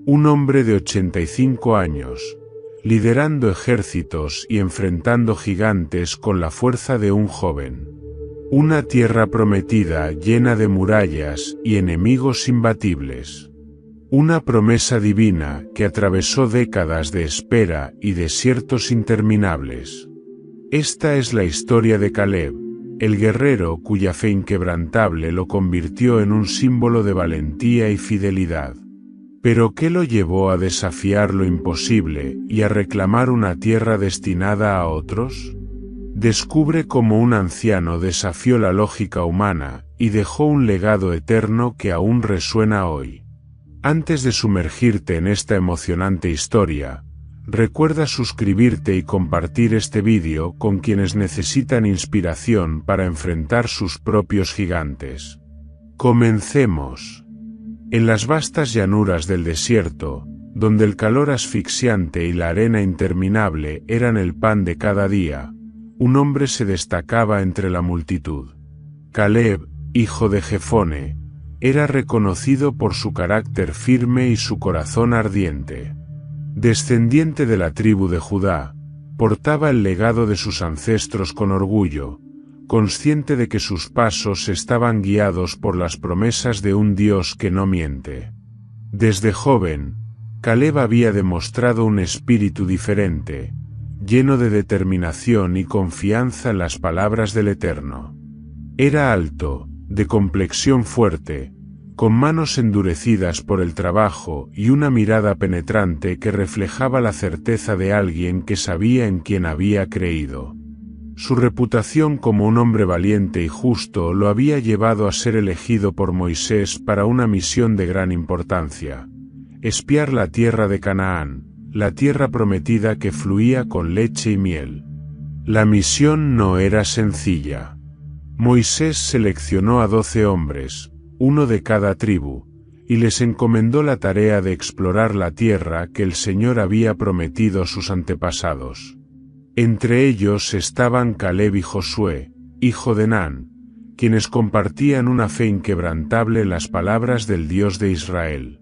Un hombre de 85 años, liderando ejércitos y enfrentando gigantes con la fuerza de un joven. Una tierra prometida llena de murallas y enemigos imbatibles. Una promesa divina que atravesó décadas de espera y desiertos interminables. Esta es la historia de Caleb, el guerrero cuya fe inquebrantable lo convirtió en un símbolo de valentía y fidelidad. ¿Pero qué lo llevó a desafiar lo imposible y a reclamar una tierra destinada a otros? Descubre cómo un anciano desafió la lógica humana y dejó un legado eterno que aún resuena hoy. Antes de sumergirte en esta emocionante historia, recuerda suscribirte y compartir este vídeo con quienes necesitan inspiración para enfrentar sus propios gigantes. Comencemos. En las vastas llanuras del desierto, donde el calor asfixiante y la arena interminable eran el pan de cada día, un hombre se destacaba entre la multitud. Caleb, hijo de Jefone, era reconocido por su carácter firme y su corazón ardiente. Descendiente de la tribu de Judá, portaba el legado de sus ancestros con orgullo, consciente de que sus pasos estaban guiados por las promesas de un Dios que no miente. Desde joven, Caleb había demostrado un espíritu diferente, lleno de determinación y confianza en las palabras del Eterno. Era alto, de complexión fuerte, con manos endurecidas por el trabajo y una mirada penetrante que reflejaba la certeza de alguien que sabía en quien había creído. Su reputación como un hombre valiente y justo lo había llevado a ser elegido por Moisés para una misión de gran importancia: espiar la tierra de Canaán, la tierra prometida que fluía con leche y miel. La misión no era sencilla. Moisés seleccionó a 12 hombres, uno de cada tribu, y les encomendó la tarea de explorar la tierra que el Señor había prometido a sus antepasados. Entre ellos estaban Caleb y Josué, hijo de Nun, quienes compartían una fe inquebrantable en las palabras del Dios de Israel.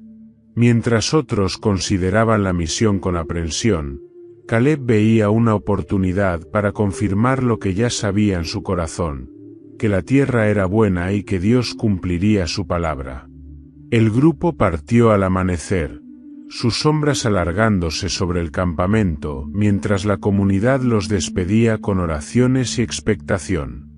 Mientras otros consideraban la misión con aprensión, Caleb veía una oportunidad para confirmar lo que ya sabía en su corazón: que la tierra era buena y que Dios cumpliría su palabra. El grupo partió al amanecer, sus sombras alargándose sobre el campamento, mientras la comunidad los despedía con oraciones y expectación.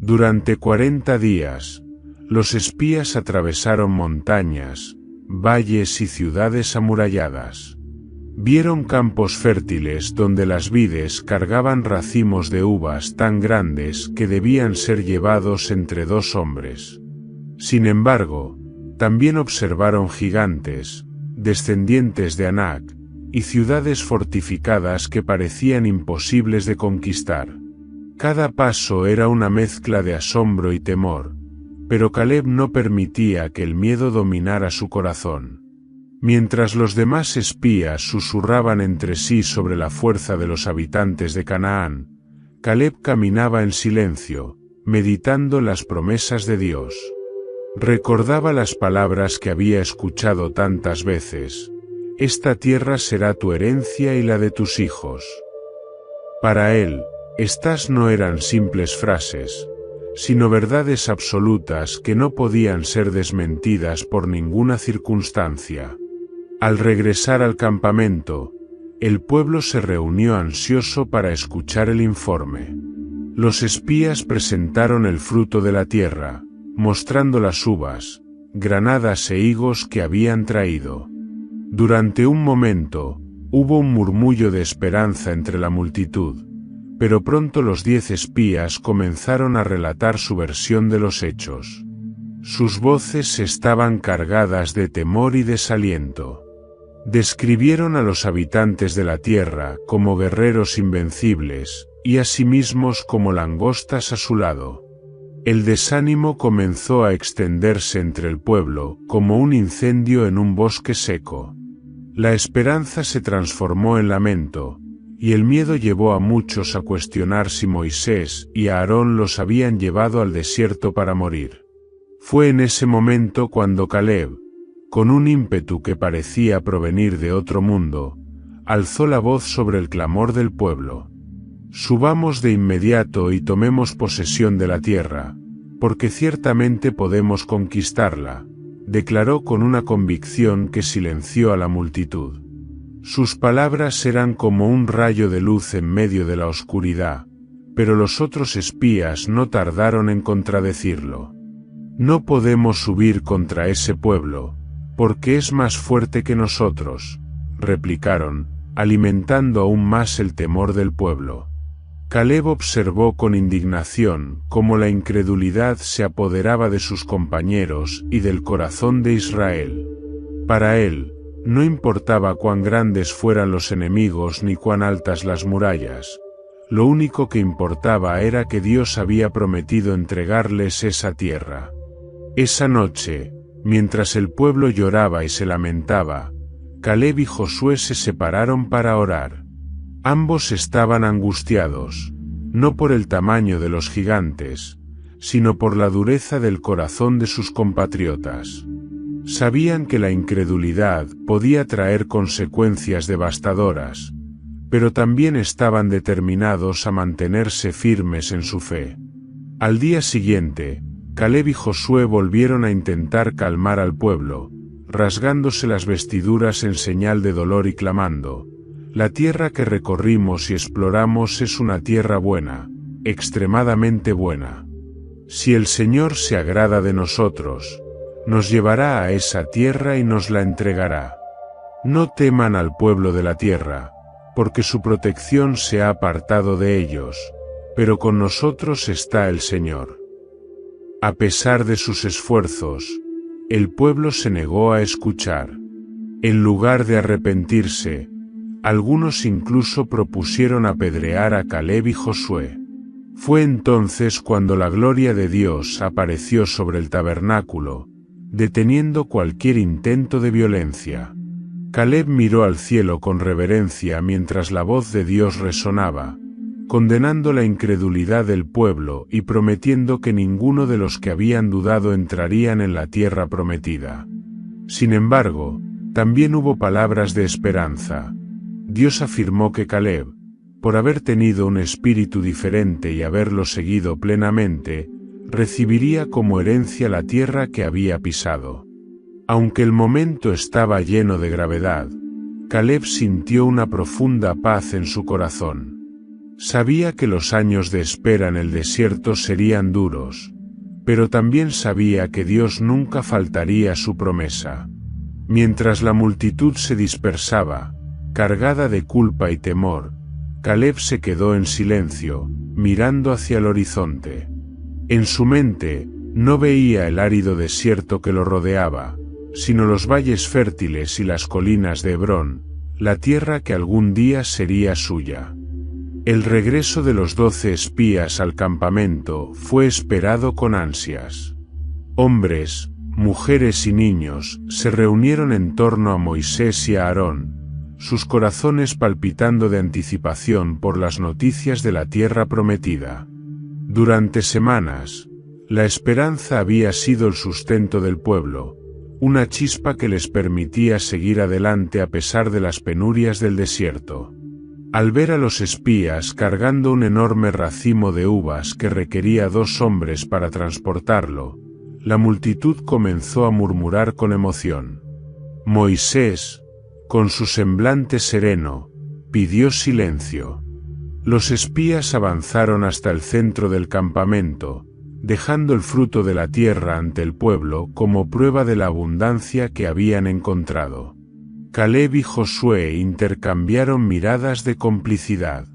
Durante 40 días, los espías atravesaron montañas, valles y ciudades amuralladas. Vieron campos fértiles donde las vides cargaban racimos de uvas tan grandes que debían ser llevados entre 2 hombres. Sin embargo, también observaron gigantes, descendientes de Anak, y ciudades fortificadas que parecían imposibles de conquistar. Cada paso era una mezcla de asombro y temor, pero Caleb no permitía que el miedo dominara su corazón. Mientras los demás espías susurraban entre sí sobre la fuerza de los habitantes de Canaán, Caleb caminaba en silencio, meditando las promesas de Dios. Recordaba las palabras que había escuchado tantas veces: esta tierra será tu herencia y la de tus hijos. Para él, estas no eran simples frases, sino verdades absolutas que no podían ser desmentidas por ninguna circunstancia. Al regresar al campamento, el pueblo se reunió ansioso para escuchar el informe. Los espías presentaron el fruto de la tierra, mostrando las uvas, granadas e higos que habían traído. Durante un momento, hubo un murmullo de esperanza entre la multitud, pero pronto los 10 espías comenzaron a relatar su versión de los hechos. Sus voces estaban cargadas de temor y desaliento. Describieron a los habitantes de la tierra como guerreros invencibles, y a sí mismos como langostas a su lado. El desánimo comenzó a extenderse entre el pueblo, como un incendio en un bosque seco. La esperanza se transformó en lamento, y el miedo llevó a muchos a cuestionar si Moisés y Aarón los habían llevado al desierto para morir. Fue en ese momento cuando Caleb, con un ímpetu que parecía provenir de otro mundo, alzó la voz sobre el clamor del pueblo. Subamos de inmediato y tomemos posesión de la tierra, porque ciertamente podemos conquistarla, declaró con una convicción que silenció a la multitud. Sus palabras eran como un rayo de luz en medio de la oscuridad, pero los otros espías no tardaron en contradecirlo. No podemos subir contra ese pueblo, porque es más fuerte que nosotros, replicaron, alimentando aún más el temor del pueblo. Caleb observó con indignación cómo la incredulidad se apoderaba de sus compañeros y del corazón de Israel. Para él, no importaba cuán grandes fueran los enemigos ni cuán altas las murallas. Lo único que importaba era que Dios había prometido entregarles esa tierra. Esa noche, mientras el pueblo lloraba y se lamentaba, Caleb y Josué se separaron para orar. Ambos estaban angustiados, no por el tamaño de los gigantes, sino por la dureza del corazón de sus compatriotas. Sabían que la incredulidad podía traer consecuencias devastadoras, pero también estaban determinados a mantenerse firmes en su fe. Al día siguiente, Caleb y Josué volvieron a intentar calmar al pueblo, rasgándose las vestiduras en señal de dolor y clamando: la tierra que recorrimos y exploramos es una tierra buena, extremadamente buena. Si el Señor se agrada de nosotros, nos llevará a esa tierra y nos la entregará. No teman al pueblo de la tierra, porque su protección se ha apartado de ellos, pero con nosotros está el Señor. A pesar de sus esfuerzos, el pueblo se negó a escuchar. En lugar de arrepentirse, algunos incluso propusieron apedrear a Caleb y Josué. Fue entonces cuando la gloria de Dios apareció sobre el tabernáculo, deteniendo cualquier intento de violencia. Caleb miró al cielo con reverencia mientras la voz de Dios resonaba, condenando la incredulidad del pueblo y prometiendo que ninguno de los que habían dudado entrarían en la tierra prometida. Sin embargo, también hubo palabras de esperanza. Dios afirmó que Caleb, por haber tenido un espíritu diferente y haberlo seguido plenamente, recibiría como herencia la tierra que había pisado. Aunque el momento estaba lleno de gravedad, Caleb sintió una profunda paz en su corazón. Sabía que los años de espera en el desierto serían duros, pero también sabía que Dios nunca faltaría a su promesa. Mientras la multitud se dispersaba, cargada de culpa y temor, Caleb se quedó en silencio, mirando hacia el horizonte. En su mente, no veía el árido desierto que lo rodeaba, sino los valles fértiles y las colinas de Hebrón, la tierra que algún día sería suya. El regreso de los 12 espías al campamento fue esperado con ansias. Hombres, mujeres y niños se reunieron en torno a Moisés y a Aarón, sus corazones palpitando de anticipación por las noticias de la tierra prometida. Durante semanas, la esperanza había sido el sustento del pueblo, una chispa que les permitía seguir adelante a pesar de las penurias del desierto. Al ver a los espías cargando un enorme racimo de uvas que requería 2 hombres para transportarlo, la multitud comenzó a murmurar con emoción. Moisés, con su semblante sereno, pidió silencio. Los espías avanzaron hasta el centro del campamento, dejando el fruto de la tierra ante el pueblo como prueba de la abundancia que habían encontrado. Caleb y Josué intercambiaron miradas de complicidad.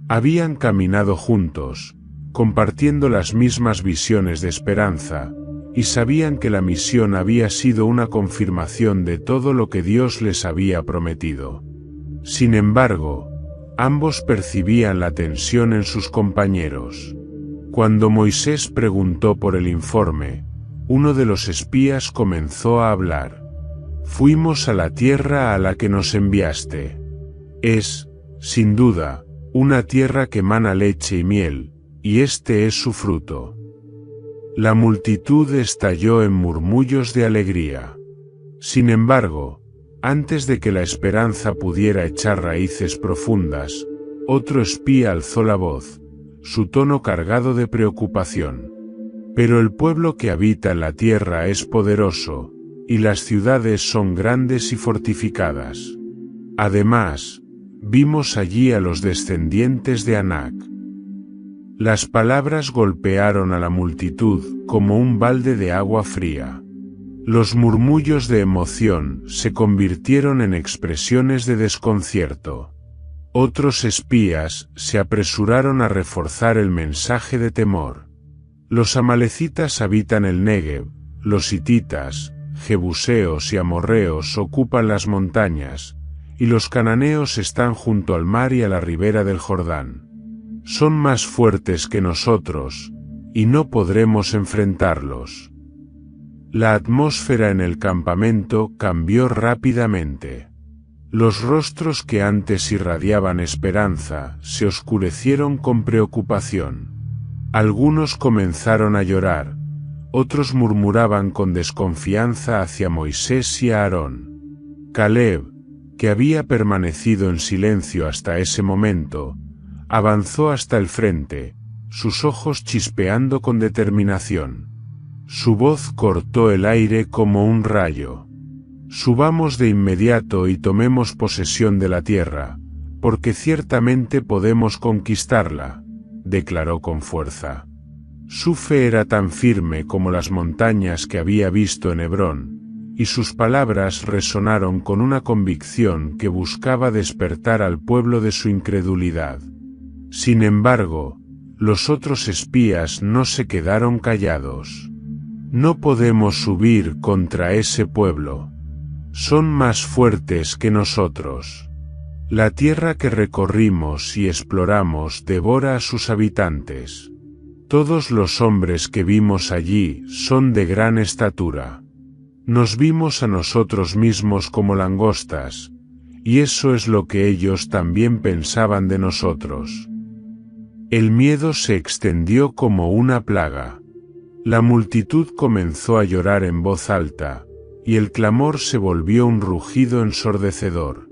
Habían caminado juntos, compartiendo las mismas visiones de esperanza, y sabían que la misión había sido una confirmación de todo lo que Dios les había prometido. Sin embargo, ambos percibían la tensión en sus compañeros. Cuando Moisés preguntó por el informe, uno de los espías comenzó a hablar. Fuimos a la tierra a la que nos enviaste. Es, sin duda, una tierra que mana leche y miel, y este es su fruto. La multitud estalló en murmullos de alegría. Sin embargo, antes de que la esperanza pudiera echar raíces profundas, otro espía alzó la voz, su tono cargado de preocupación. Pero el pueblo que habita en la tierra es poderoso, y las ciudades son grandes y fortificadas. Además, vimos allí a los descendientes de Anak. Las palabras golpearon a la multitud como un balde de agua fría. Los murmullos de emoción se convirtieron en expresiones de desconcierto. Otros espías se apresuraron a reforzar el mensaje de temor. Los amalecitas habitan el Negev, los hititas, jebuseos y amorreos ocupan las montañas, y los cananeos están junto al mar y a la ribera del Jordán. Son más fuertes que nosotros, y no podremos enfrentarlos. La atmósfera en el campamento cambió rápidamente. Los rostros que antes irradiaban esperanza se oscurecieron con preocupación. Algunos comenzaron a llorar, otros murmuraban con desconfianza hacia Moisés y Aarón. Caleb, que había permanecido en silencio hasta ese momento, avanzó hasta el frente, sus ojos chispeando con determinación. Su voz cortó el aire como un rayo. Subamos de inmediato y tomemos posesión de la tierra, porque ciertamente podemos conquistarla, declaró con fuerza. Su fe era tan firme como las montañas que había visto en Hebrón, y sus palabras resonaron con una convicción que buscaba despertar al pueblo de su incredulidad. Sin embargo, los otros espías no se quedaron callados. No podemos subir contra ese pueblo. Son más fuertes que nosotros. La tierra que recorrimos y exploramos devora a sus habitantes. Todos los hombres que vimos allí son de gran estatura. Nos vimos a nosotros mismos como langostas, y eso es lo que ellos también pensaban de nosotros. El miedo se extendió como una plaga. La multitud comenzó a llorar en voz alta, y el clamor se volvió un rugido ensordecedor.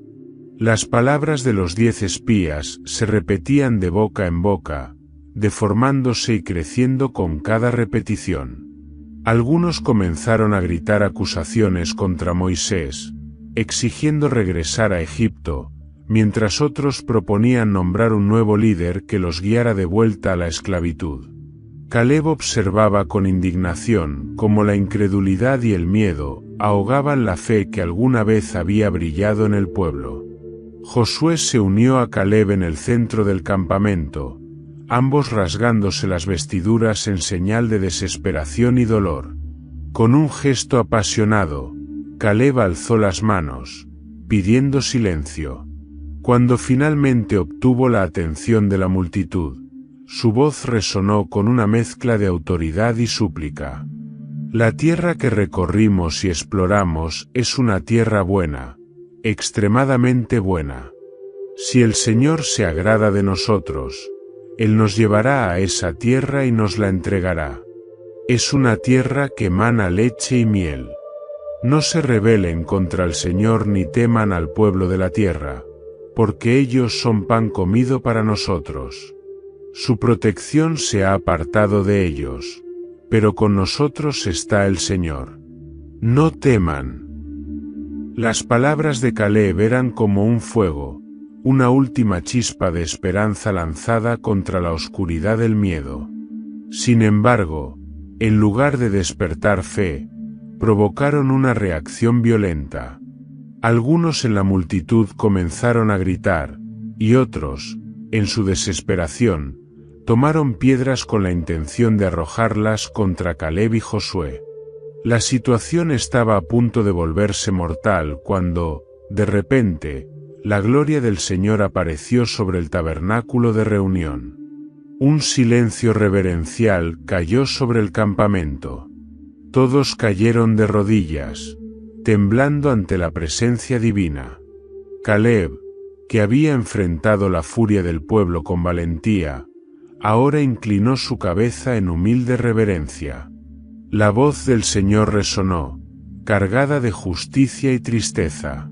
Las palabras de los 10 espías se repetían de boca en boca, deformándose y creciendo con cada repetición. Algunos comenzaron a gritar acusaciones contra Moisés, exigiendo regresar a Egipto, mientras otros proponían nombrar un nuevo líder que los guiara de vuelta a la esclavitud. Caleb observaba con indignación cómo la incredulidad y el miedo ahogaban la fe que alguna vez había brillado en el pueblo. Josué se unió a Caleb en el centro del campamento, ambos rasgándose las vestiduras en señal de desesperación y dolor. Con un gesto apasionado, Caleb alzó las manos, pidiendo silencio. Cuando finalmente obtuvo la atención de la multitud, su voz resonó con una mezcla de autoridad y súplica. La tierra que recorrimos y exploramos es una tierra buena, extremadamente buena. Si el Señor se agrada de nosotros, Él nos llevará a esa tierra y nos la entregará. Es una tierra que emana leche y miel. No se rebelen contra el Señor ni teman al pueblo de la tierra, porque ellos son pan comido para nosotros. Su protección se ha apartado de ellos, pero con nosotros está el Señor. No teman. Las palabras de Caleb eran como un fuego, una última chispa de esperanza lanzada contra la oscuridad del miedo. Sin embargo, en lugar de despertar fe, provocaron una reacción violenta. Algunos en la multitud comenzaron a gritar, y otros, en su desesperación, tomaron piedras con la intención de arrojarlas contra Caleb y Josué. La situación estaba a punto de volverse mortal cuando, de repente, la gloria del Señor apareció sobre el tabernáculo de reunión. Un silencio reverencial cayó sobre el campamento. Todos cayeron de rodillas, temblando ante la presencia divina. Caleb, que había enfrentado la furia del pueblo con valentía, ahora inclinó su cabeza en humilde reverencia. La voz del Señor resonó, cargada de justicia y tristeza.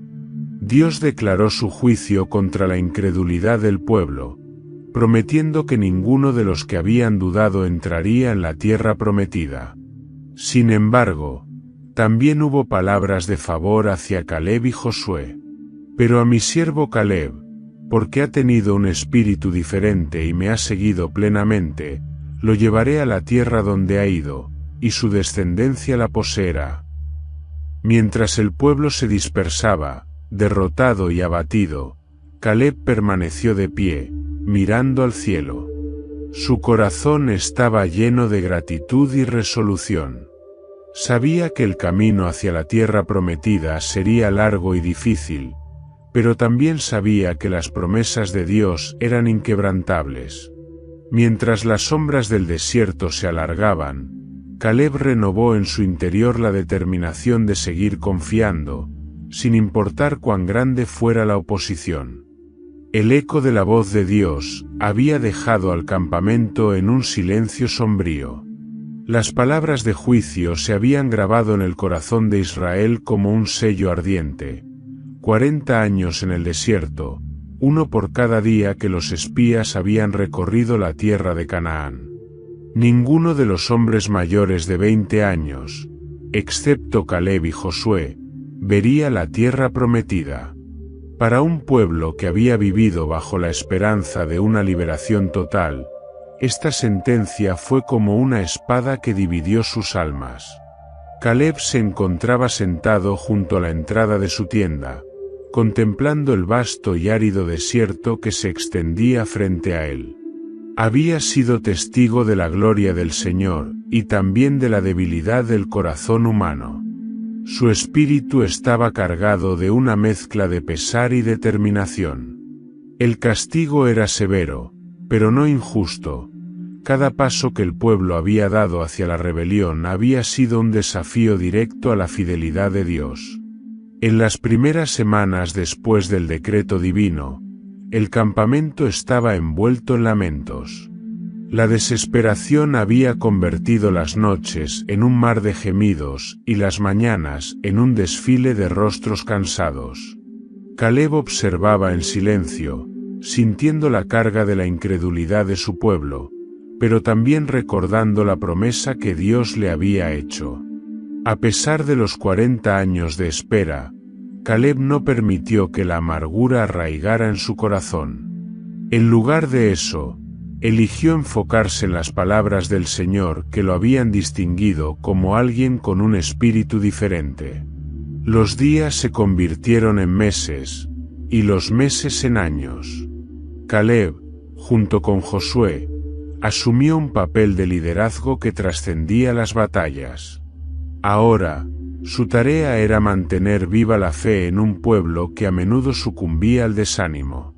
Dios declaró su juicio contra la incredulidad del pueblo, prometiendo que ninguno de los que habían dudado entraría en la tierra prometida. Sin embargo, también hubo palabras de favor hacia Caleb y Josué. Pero a mi siervo Caleb, porque ha tenido un espíritu diferente y me ha seguido plenamente, lo llevaré a la tierra donde ha ido, y su descendencia la poseerá. Mientras el pueblo se dispersaba, derrotado y abatido, Caleb permaneció de pie, mirando al cielo. Su corazón estaba lleno de gratitud y resolución. Sabía que el camino hacia la tierra prometida sería largo y difícil, pero también sabía que las promesas de Dios eran inquebrantables. Mientras las sombras del desierto se alargaban, Caleb renovó en su interior la determinación de seguir confiando, sin importar cuán grande fuera la oposición. El eco de la voz de Dios había dejado al campamento en un silencio sombrío. Las palabras de juicio se habían grabado en el corazón de Israel como un sello ardiente. 40 años en el desierto, uno por cada día que los espías habían recorrido la tierra de Canaán. Ninguno de los hombres mayores de 20 años, excepto Caleb y Josué, vería la tierra prometida. Para un pueblo que había vivido bajo la esperanza de una liberación total, esta sentencia fue como una espada que dividió sus almas. Caleb se encontraba sentado junto a la entrada de su tienda, contemplando el vasto y árido desierto que se extendía frente a él. Había sido testigo de la gloria del Señor, y también de la debilidad del corazón humano. Su espíritu estaba cargado de una mezcla de pesar y determinación. El castigo era severo, pero no injusto. Cada paso que el pueblo había dado hacia la rebelión había sido un desafío directo a la fidelidad de Dios. En las primeras semanas después del decreto divino, el campamento estaba envuelto en lamentos. La desesperación había convertido las noches en un mar de gemidos y las mañanas en un desfile de rostros cansados. Caleb observaba en silencio, sintiendo la carga de la incredulidad de su pueblo, pero también recordando la promesa que Dios le había hecho. A pesar de los 40 años de espera, Caleb no permitió que la amargura arraigara en su corazón. En lugar de eso, eligió enfocarse en las palabras del Señor que lo habían distinguido como alguien con un espíritu diferente. Los días se convirtieron en meses, y los meses en años. Caleb, junto con Josué, asumió un papel de liderazgo que trascendía las batallas. Ahora, su tarea era mantener viva la fe en un pueblo que a menudo sucumbía al desánimo.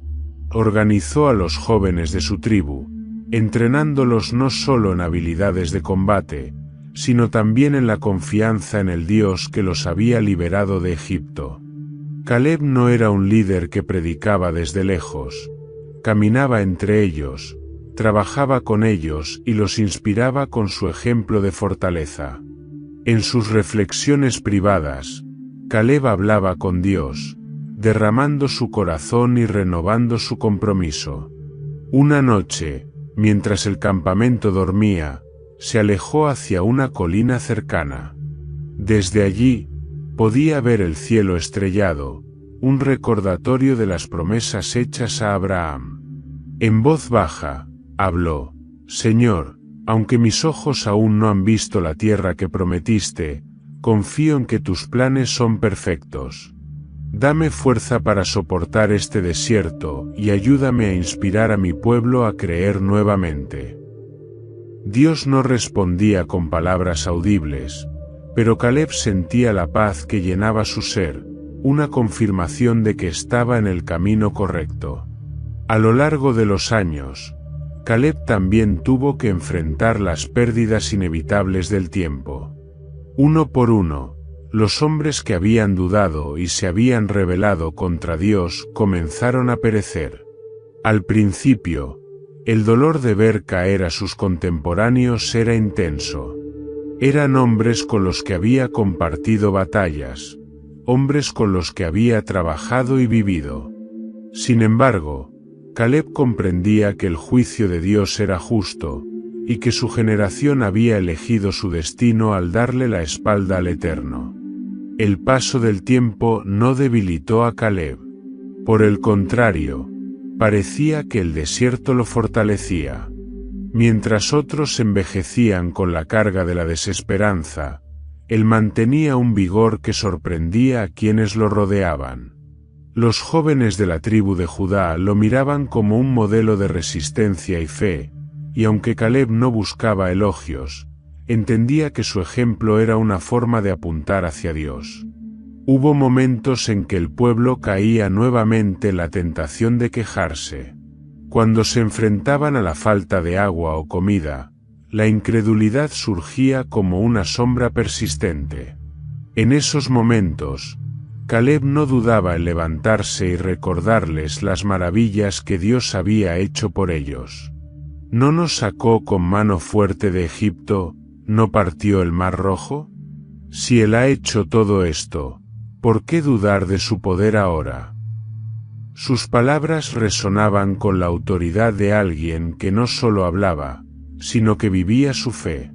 Organizó a los jóvenes de su tribu, entrenándolos no solo en habilidades de combate, sino también en la confianza en el Dios que los había liberado de Egipto. Caleb no era un líder que predicaba desde lejos, caminaba entre ellos, trabajaba con ellos y los inspiraba con su ejemplo de fortaleza. En sus reflexiones privadas, Caleb hablaba con Dios, derramando su corazón y renovando su compromiso. Una noche, mientras el campamento dormía, se alejó hacia una colina cercana. Desde allí, podía ver el cielo estrellado, un recordatorio de las promesas hechas a Abraham. En voz baja, habló: Señor, aunque mis ojos aún no han visto la tierra que prometiste, confío en que tus planes son perfectos. Dame fuerza para soportar este desierto y ayúdame a inspirar a mi pueblo a creer nuevamente. Dios no respondía con palabras audibles, pero Caleb sentía la paz que llenaba su ser, una confirmación de que estaba en el camino correcto. A lo largo de los años, Caleb también tuvo que enfrentar las pérdidas inevitables del tiempo. Uno por uno, los hombres que habían dudado y se habían rebelado contra Dios comenzaron a perecer. Al principio, el dolor de ver caer a sus contemporáneos era intenso. Eran hombres con los que había compartido batallas, hombres con los que había trabajado y vivido. Sin embargo, Caleb comprendía que el juicio de Dios era justo, y que su generación había elegido su destino al darle la espalda al Eterno. El paso del tiempo no debilitó a Caleb. Por el contrario, parecía que el desierto lo fortalecía. Mientras otros envejecían con la carga de la desesperanza, él mantenía un vigor que sorprendía a quienes lo rodeaban. Los jóvenes de la tribu de Judá lo miraban como un modelo de resistencia y fe, y aunque Caleb no buscaba elogios, entendía que su ejemplo era una forma de apuntar hacia Dios. Hubo momentos en que el pueblo caía nuevamente en la tentación de quejarse. Cuando se enfrentaban a la falta de agua o comida, la incredulidad surgía como una sombra persistente. En esos momentos, Caleb no dudaba en levantarse y recordarles las maravillas que Dios había hecho por ellos. ¿No nos sacó con mano fuerte de Egipto, no partió el mar rojo? Si Él ha hecho todo esto, ¿por qué dudar de su poder ahora? Sus palabras resonaban con la autoridad de alguien que no solo hablaba, sino que vivía su fe.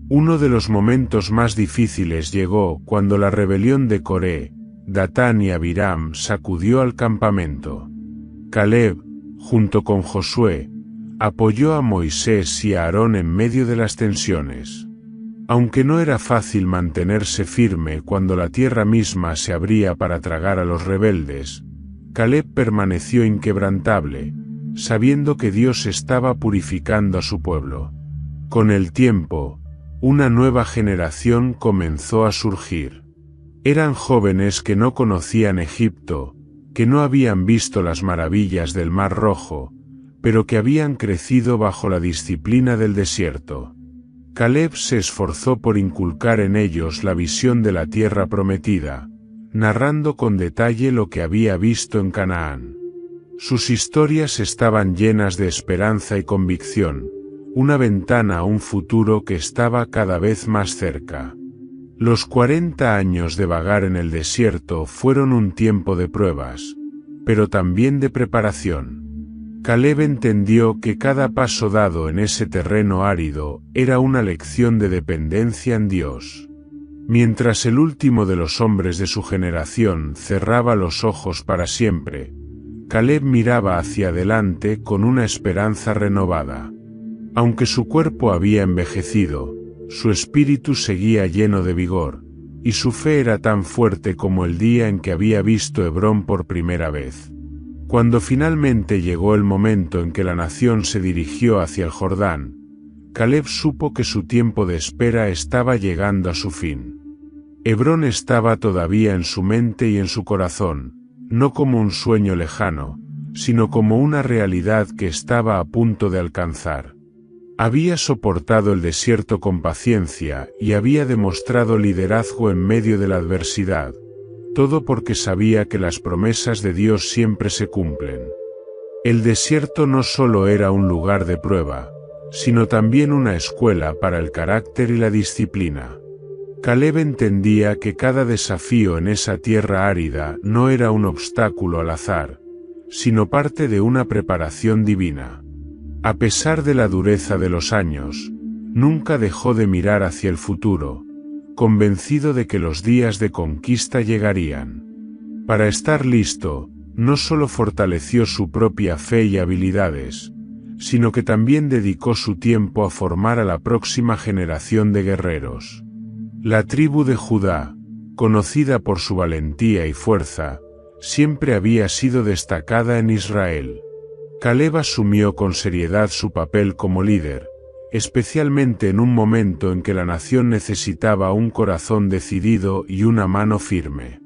Uno de los momentos más difíciles llegó cuando la rebelión de Coré, Datán y Abiram sacudió al campamento. Caleb, junto con Josué, apoyó a Moisés y a Aarón en medio de las tensiones. Aunque no era fácil mantenerse firme cuando la tierra misma se abría para tragar a los rebeldes, Caleb permaneció inquebrantable, sabiendo que Dios estaba purificando a su pueblo. Con el tiempo, una nueva generación comenzó a surgir. Eran jóvenes que no conocían Egipto, que no habían visto las maravillas del Mar Rojo, pero que habían crecido bajo la disciplina del desierto. Caleb se esforzó por inculcar en ellos la visión de la tierra prometida, narrando con detalle lo que había visto en Canaán. Sus historias estaban llenas de esperanza y convicción, una ventana a un futuro que estaba cada vez más cerca. Los 40 años de vagar en el desierto fueron un tiempo de pruebas, pero también de preparación. Caleb entendió que cada paso dado en ese terreno árido era una lección de dependencia en Dios. Mientras el último de los hombres de su generación cerraba los ojos para siempre, Caleb miraba hacia adelante con una esperanza renovada. Aunque su cuerpo había envejecido, su espíritu seguía lleno de vigor, y su fe era tan fuerte como el día en que había visto Hebrón por primera vez. Cuando finalmente llegó el momento en que la nación se dirigió hacia el Jordán, Caleb supo que su tiempo de espera estaba llegando a su fin. Hebrón estaba todavía en su mente y en su corazón, no como un sueño lejano, sino como una realidad que estaba a punto de alcanzar. Había soportado el desierto con paciencia y había demostrado liderazgo en medio de la adversidad, todo porque sabía que las promesas de Dios siempre se cumplen. El desierto no solo era un lugar de prueba, sino también una escuela para el carácter y la disciplina. Caleb entendía que cada desafío en esa tierra árida no era un obstáculo al azar, sino parte de una preparación divina. A pesar de la dureza de los años, nunca dejó de mirar hacia el futuro, convencido de que los días de conquista llegarían. Para estar listo, no solo fortaleció su propia fe y habilidades, sino que también dedicó su tiempo a formar a la próxima generación de guerreros. La tribu de Judá, conocida por su valentía y fuerza, siempre había sido destacada en Israel. Caleb asumió con seriedad su papel como líder, especialmente en un momento en que la nación necesitaba un corazón decidido y una mano firme.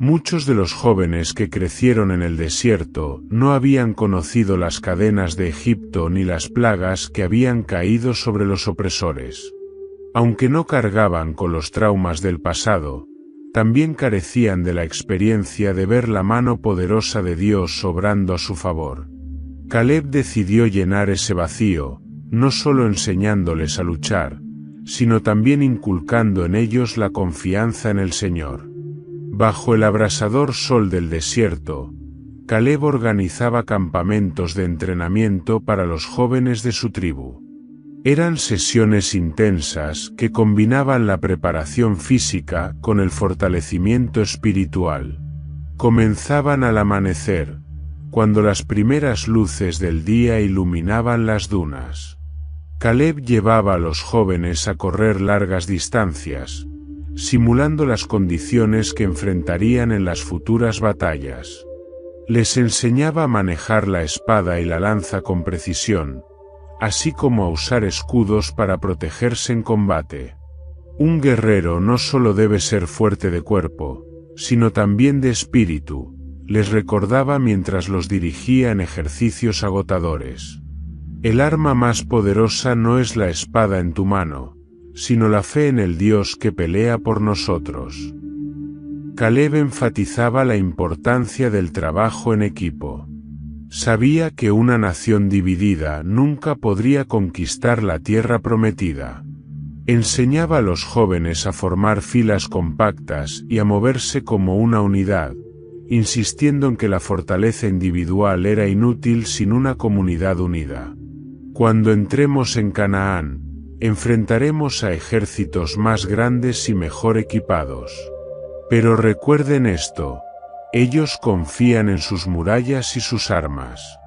Muchos de los jóvenes que crecieron en el desierto no habían conocido las cadenas de Egipto ni las plagas que habían caído sobre los opresores. Aunque no cargaban con los traumas del pasado, también carecían de la experiencia de ver la mano poderosa de Dios obrando a su favor. Caleb decidió llenar ese vacío, no solo enseñándoles a luchar, sino también inculcando en ellos la confianza en el Señor. Bajo el abrasador sol del desierto, Caleb organizaba campamentos de entrenamiento para los jóvenes de su tribu. Eran sesiones intensas que combinaban la preparación física con el fortalecimiento espiritual. Comenzaban al amanecer, cuando las primeras luces del día iluminaban las dunas. Caleb llevaba a los jóvenes a correr largas distancias, simulando las condiciones que enfrentarían en las futuras batallas. Les enseñaba a manejar la espada y la lanza con precisión, así como a usar escudos para protegerse en combate. Un guerrero no solo debe ser fuerte de cuerpo, sino también de espíritu, les recordaba mientras los dirigía en ejercicios agotadores. El arma más poderosa no es la espada en tu mano, sino la fe en el Dios que pelea por nosotros. Caleb enfatizaba la importancia del trabajo en equipo. Sabía que una nación dividida nunca podría conquistar la tierra prometida. Enseñaba a los jóvenes a formar filas compactas y a moverse como una unidad, insistiendo en que la fortaleza individual era inútil sin una comunidad unida. Cuando entremos en Canaán, enfrentaremos a ejércitos más grandes y mejor equipados. Pero recuerden esto, ellos confían en sus murallas y sus armas.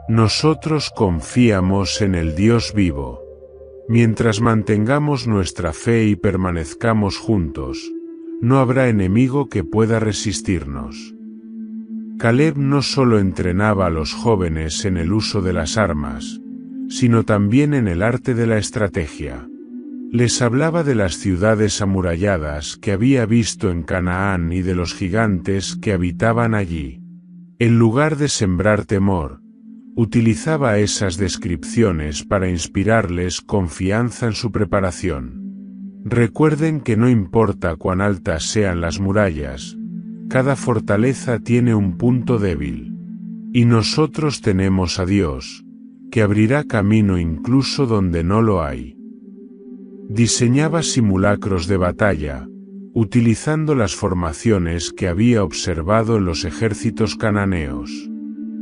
Nosotros confiamos en el Dios vivo. Mientras mantengamos nuestra fe y permanezcamos juntos, no habrá enemigo que pueda resistirnos. Caleb no solo entrenaba a los jóvenes en el uso de las armas, sino también en el arte de la estrategia. Les hablaba de las ciudades amuralladas que había visto en Canaán y de los gigantes que habitaban allí. En lugar de sembrar temor, utilizaba esas descripciones para inspirarles confianza en su preparación. Recuerden que no importa cuán altas sean las murallas, cada fortaleza tiene un punto débil. Y nosotros tenemos a Dios, que abrirá camino incluso donde no lo hay. Diseñaba simulacros de batalla, utilizando las formaciones que había observado en los ejércitos cananeos.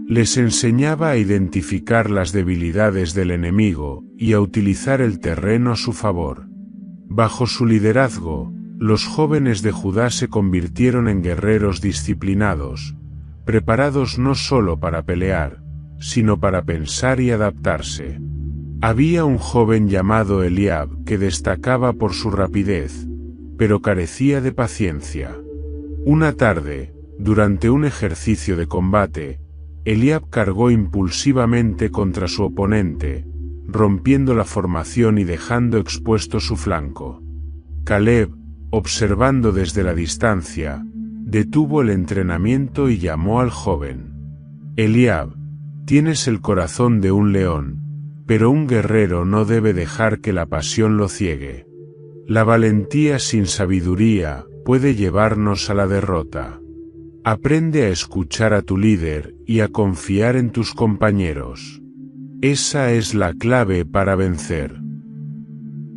Les enseñaba a identificar las debilidades del enemigo y a utilizar el terreno a su favor. Bajo su liderazgo, los jóvenes de Judá se convirtieron en guerreros disciplinados, preparados no solo para pelear, sino para pensar y adaptarse. Había un joven llamado Eliab que destacaba por su rapidez, pero carecía de paciencia. Una tarde, durante un ejercicio de combate, Eliab cargó impulsivamente contra su oponente, rompiendo la formación y dejando expuesto su flanco. Caleb, observando desde la distancia, detuvo el entrenamiento y llamó al joven. Eliab, tienes el corazón de un león, pero un guerrero no debe dejar que la pasión lo ciegue. La valentía sin sabiduría puede llevarnos a la derrota. Aprende a escuchar a tu líder y a confiar en tus compañeros. Esa es la clave para vencer.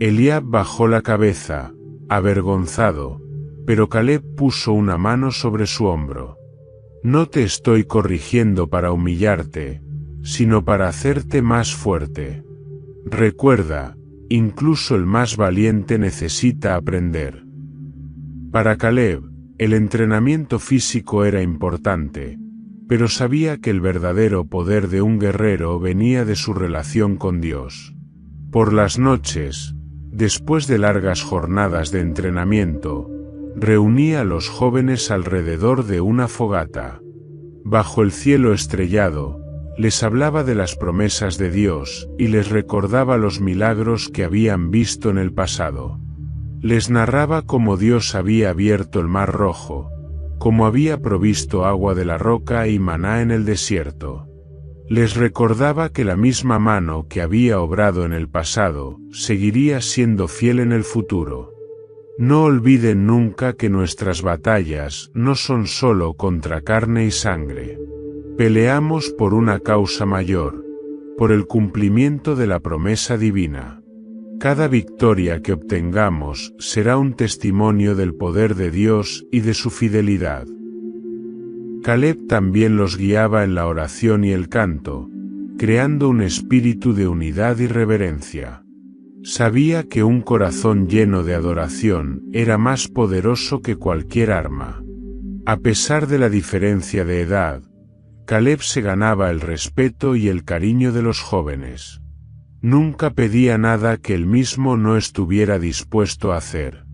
Eliab bajó la cabeza, avergonzado, pero Caleb puso una mano sobre su hombro. No te estoy corrigiendo para humillarte, sino para hacerte más fuerte. Recuerda, incluso el más valiente necesita aprender. Para Caleb, el entrenamiento físico era importante, pero sabía que el verdadero poder de un guerrero venía de su relación con Dios. Por las noches, después de largas jornadas de entrenamiento, reunía a los jóvenes alrededor de una fogata. Bajo el cielo estrellado, les hablaba de las promesas de Dios y les recordaba los milagros que habían visto en el pasado. Les narraba cómo Dios había abierto el Mar Rojo, cómo había provisto agua de la roca y maná en el desierto. Les recordaba que la misma mano que había obrado en el pasado, seguiría siendo fiel en el futuro. No olviden nunca que nuestras batallas no son solo contra carne y sangre. Peleamos por una causa mayor, por el cumplimiento de la promesa divina. Cada victoria que obtengamos será un testimonio del poder de Dios y de su fidelidad. Caleb también los guiaba en la oración y el canto, creando un espíritu de unidad y reverencia. Sabía que un corazón lleno de adoración era más poderoso que cualquier arma. A pesar de la diferencia de edad, Caleb se ganaba el respeto y el cariño de los jóvenes. Nunca pedía nada que él mismo no estuviera dispuesto a hacer.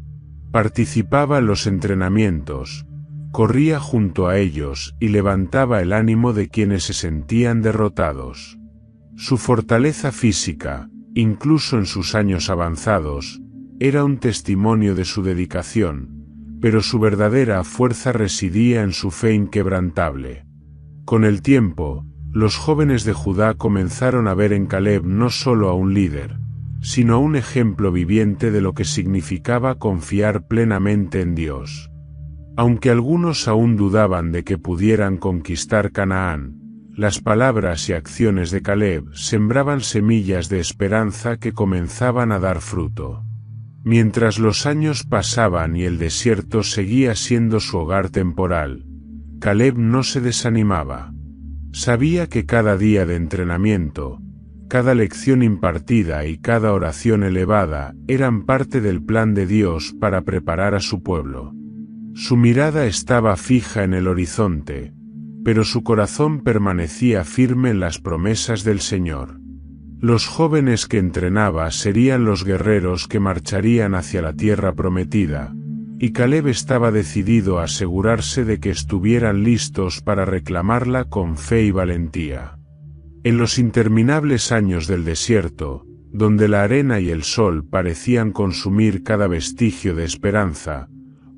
Participaba en los entrenamientos, corría junto a ellos y levantaba el ánimo de quienes se sentían derrotados. Su fortaleza física, incluso en sus años avanzados, era un testimonio de su dedicación, pero su verdadera fuerza residía en su fe inquebrantable. Con el tiempo, los jóvenes de Judá comenzaron a ver en Caleb no solo a un líder, sino a un ejemplo viviente de lo que significaba confiar plenamente en Dios. Aunque algunos aún dudaban de que pudieran conquistar Canaán, las palabras y acciones de Caleb sembraban semillas de esperanza que comenzaban a dar fruto. Mientras los años pasaban y el desierto seguía siendo su hogar temporal, Caleb no se desanimaba. Sabía que cada día de entrenamiento, cada lección impartida y cada oración elevada eran parte del plan de Dios para preparar a su pueblo. Su mirada estaba fija en el horizonte, pero su corazón permanecía firme en las promesas del Señor. Los jóvenes que entrenaba serían los guerreros que marcharían hacia la tierra prometida, y Caleb estaba decidido a asegurarse de que estuvieran listos para reclamarla con fe y valentía. En los interminables años del desierto, donde la arena y el sol parecían consumir cada vestigio de esperanza,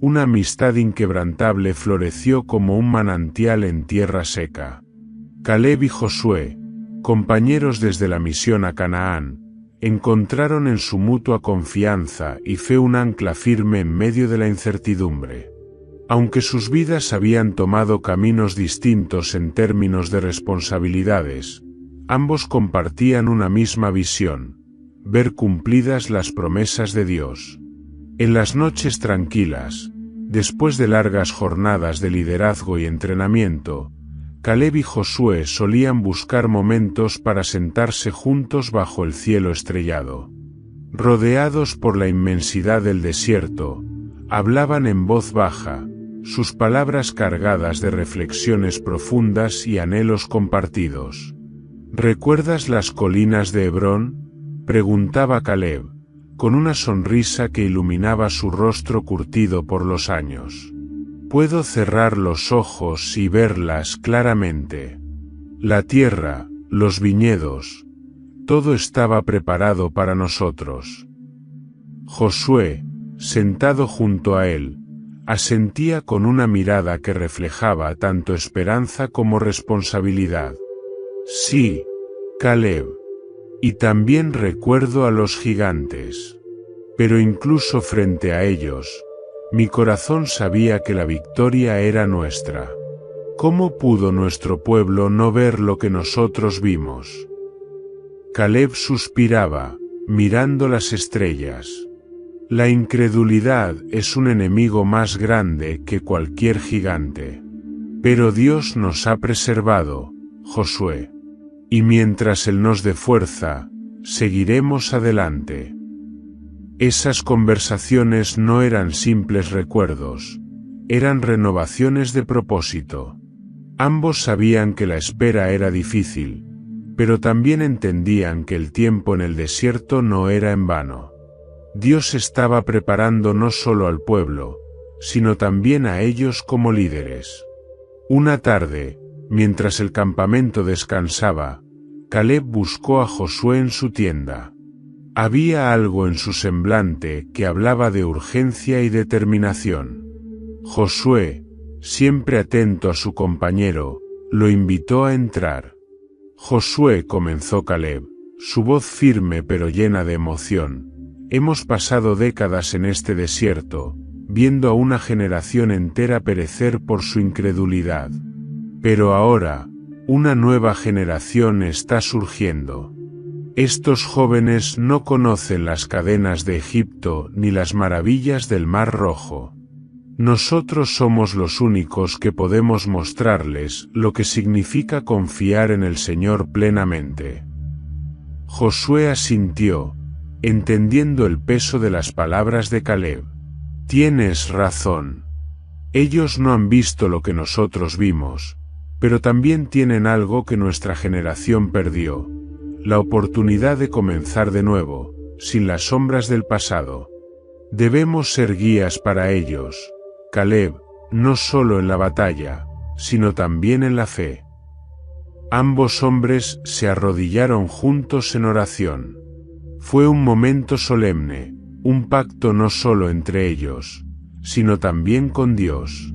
una amistad inquebrantable floreció como un manantial en tierra seca. Caleb y Josué, compañeros desde la misión a Canaán, encontraron en su mutua confianza y fe un ancla firme en medio de la incertidumbre. Aunque sus vidas habían tomado caminos distintos en términos de responsabilidades, ambos compartían una misma visión: ver cumplidas las promesas de Dios. En las noches tranquilas, después de largas jornadas de liderazgo y entrenamiento, Caleb y Josué solían buscar momentos para sentarse juntos bajo el cielo estrellado. Rodeados por la inmensidad del desierto, hablaban en voz baja, sus palabras cargadas de reflexiones profundas y anhelos compartidos. ¿Recuerdas las colinas de Hebrón?, preguntaba Caleb, con una sonrisa que iluminaba su rostro curtido por los años. Puedo cerrar los ojos y verlas claramente. La tierra, los viñedos, todo estaba preparado para nosotros. Josué, sentado junto a él, asentía con una mirada que reflejaba tanto esperanza como responsabilidad. Sí, Caleb. Y también recuerdo a los gigantes. Pero incluso frente a ellos, mi corazón sabía que la victoria era nuestra. ¿Cómo pudo nuestro pueblo no ver lo que nosotros vimos? Caleb suspiraba, mirando las estrellas. La incredulidad es un enemigo más grande que cualquier gigante. Pero Dios nos ha preservado, Josué. Y mientras Él nos dé fuerza, seguiremos adelante. Esas conversaciones no eran simples recuerdos, eran renovaciones de propósito. Ambos sabían que la espera era difícil, pero también entendían que el tiempo en el desierto no era en vano. Dios estaba preparando no solo al pueblo, sino también a ellos como líderes. Una tarde, mientras el campamento descansaba, Caleb buscó a Josué en su tienda. Había algo en su semblante que hablaba de urgencia y determinación. Josué, siempre atento a su compañero, lo invitó a entrar. Josué, comenzó Caleb, su voz firme pero llena de emoción. Hemos pasado décadas en este desierto, viendo a una generación entera perecer por su incredulidad. Pero ahora, una nueva generación está surgiendo. Estos jóvenes no conocen las cadenas de Egipto ni las maravillas del Mar Rojo. Nosotros somos los únicos que podemos mostrarles lo que significa confiar en el Señor plenamente. Josué asintió, entendiendo el peso de las palabras de Caleb. Tienes razón. Ellos no han visto lo que nosotros vimos, pero también tienen algo que nuestra generación perdió: la oportunidad de comenzar de nuevo, sin las sombras del pasado. Debemos ser guías para ellos, Caleb, no solo en la batalla, sino también en la fe. Ambos hombres se arrodillaron juntos en oración. Fue un momento solemne, un pacto no solo entre ellos, sino también con Dios.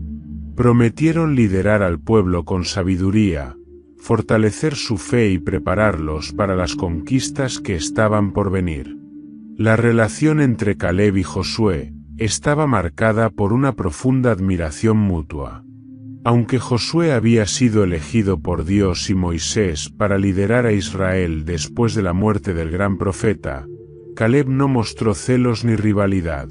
Prometieron liderar al pueblo con sabiduría, fortalecer su fe y prepararlos para las conquistas que estaban por venir. La relación entre Caleb y Josué estaba marcada por una profunda admiración mutua. Aunque Josué había sido elegido por Dios y Moisés para liderar a Israel después de la muerte del gran profeta, Caleb no mostró celos ni rivalidad.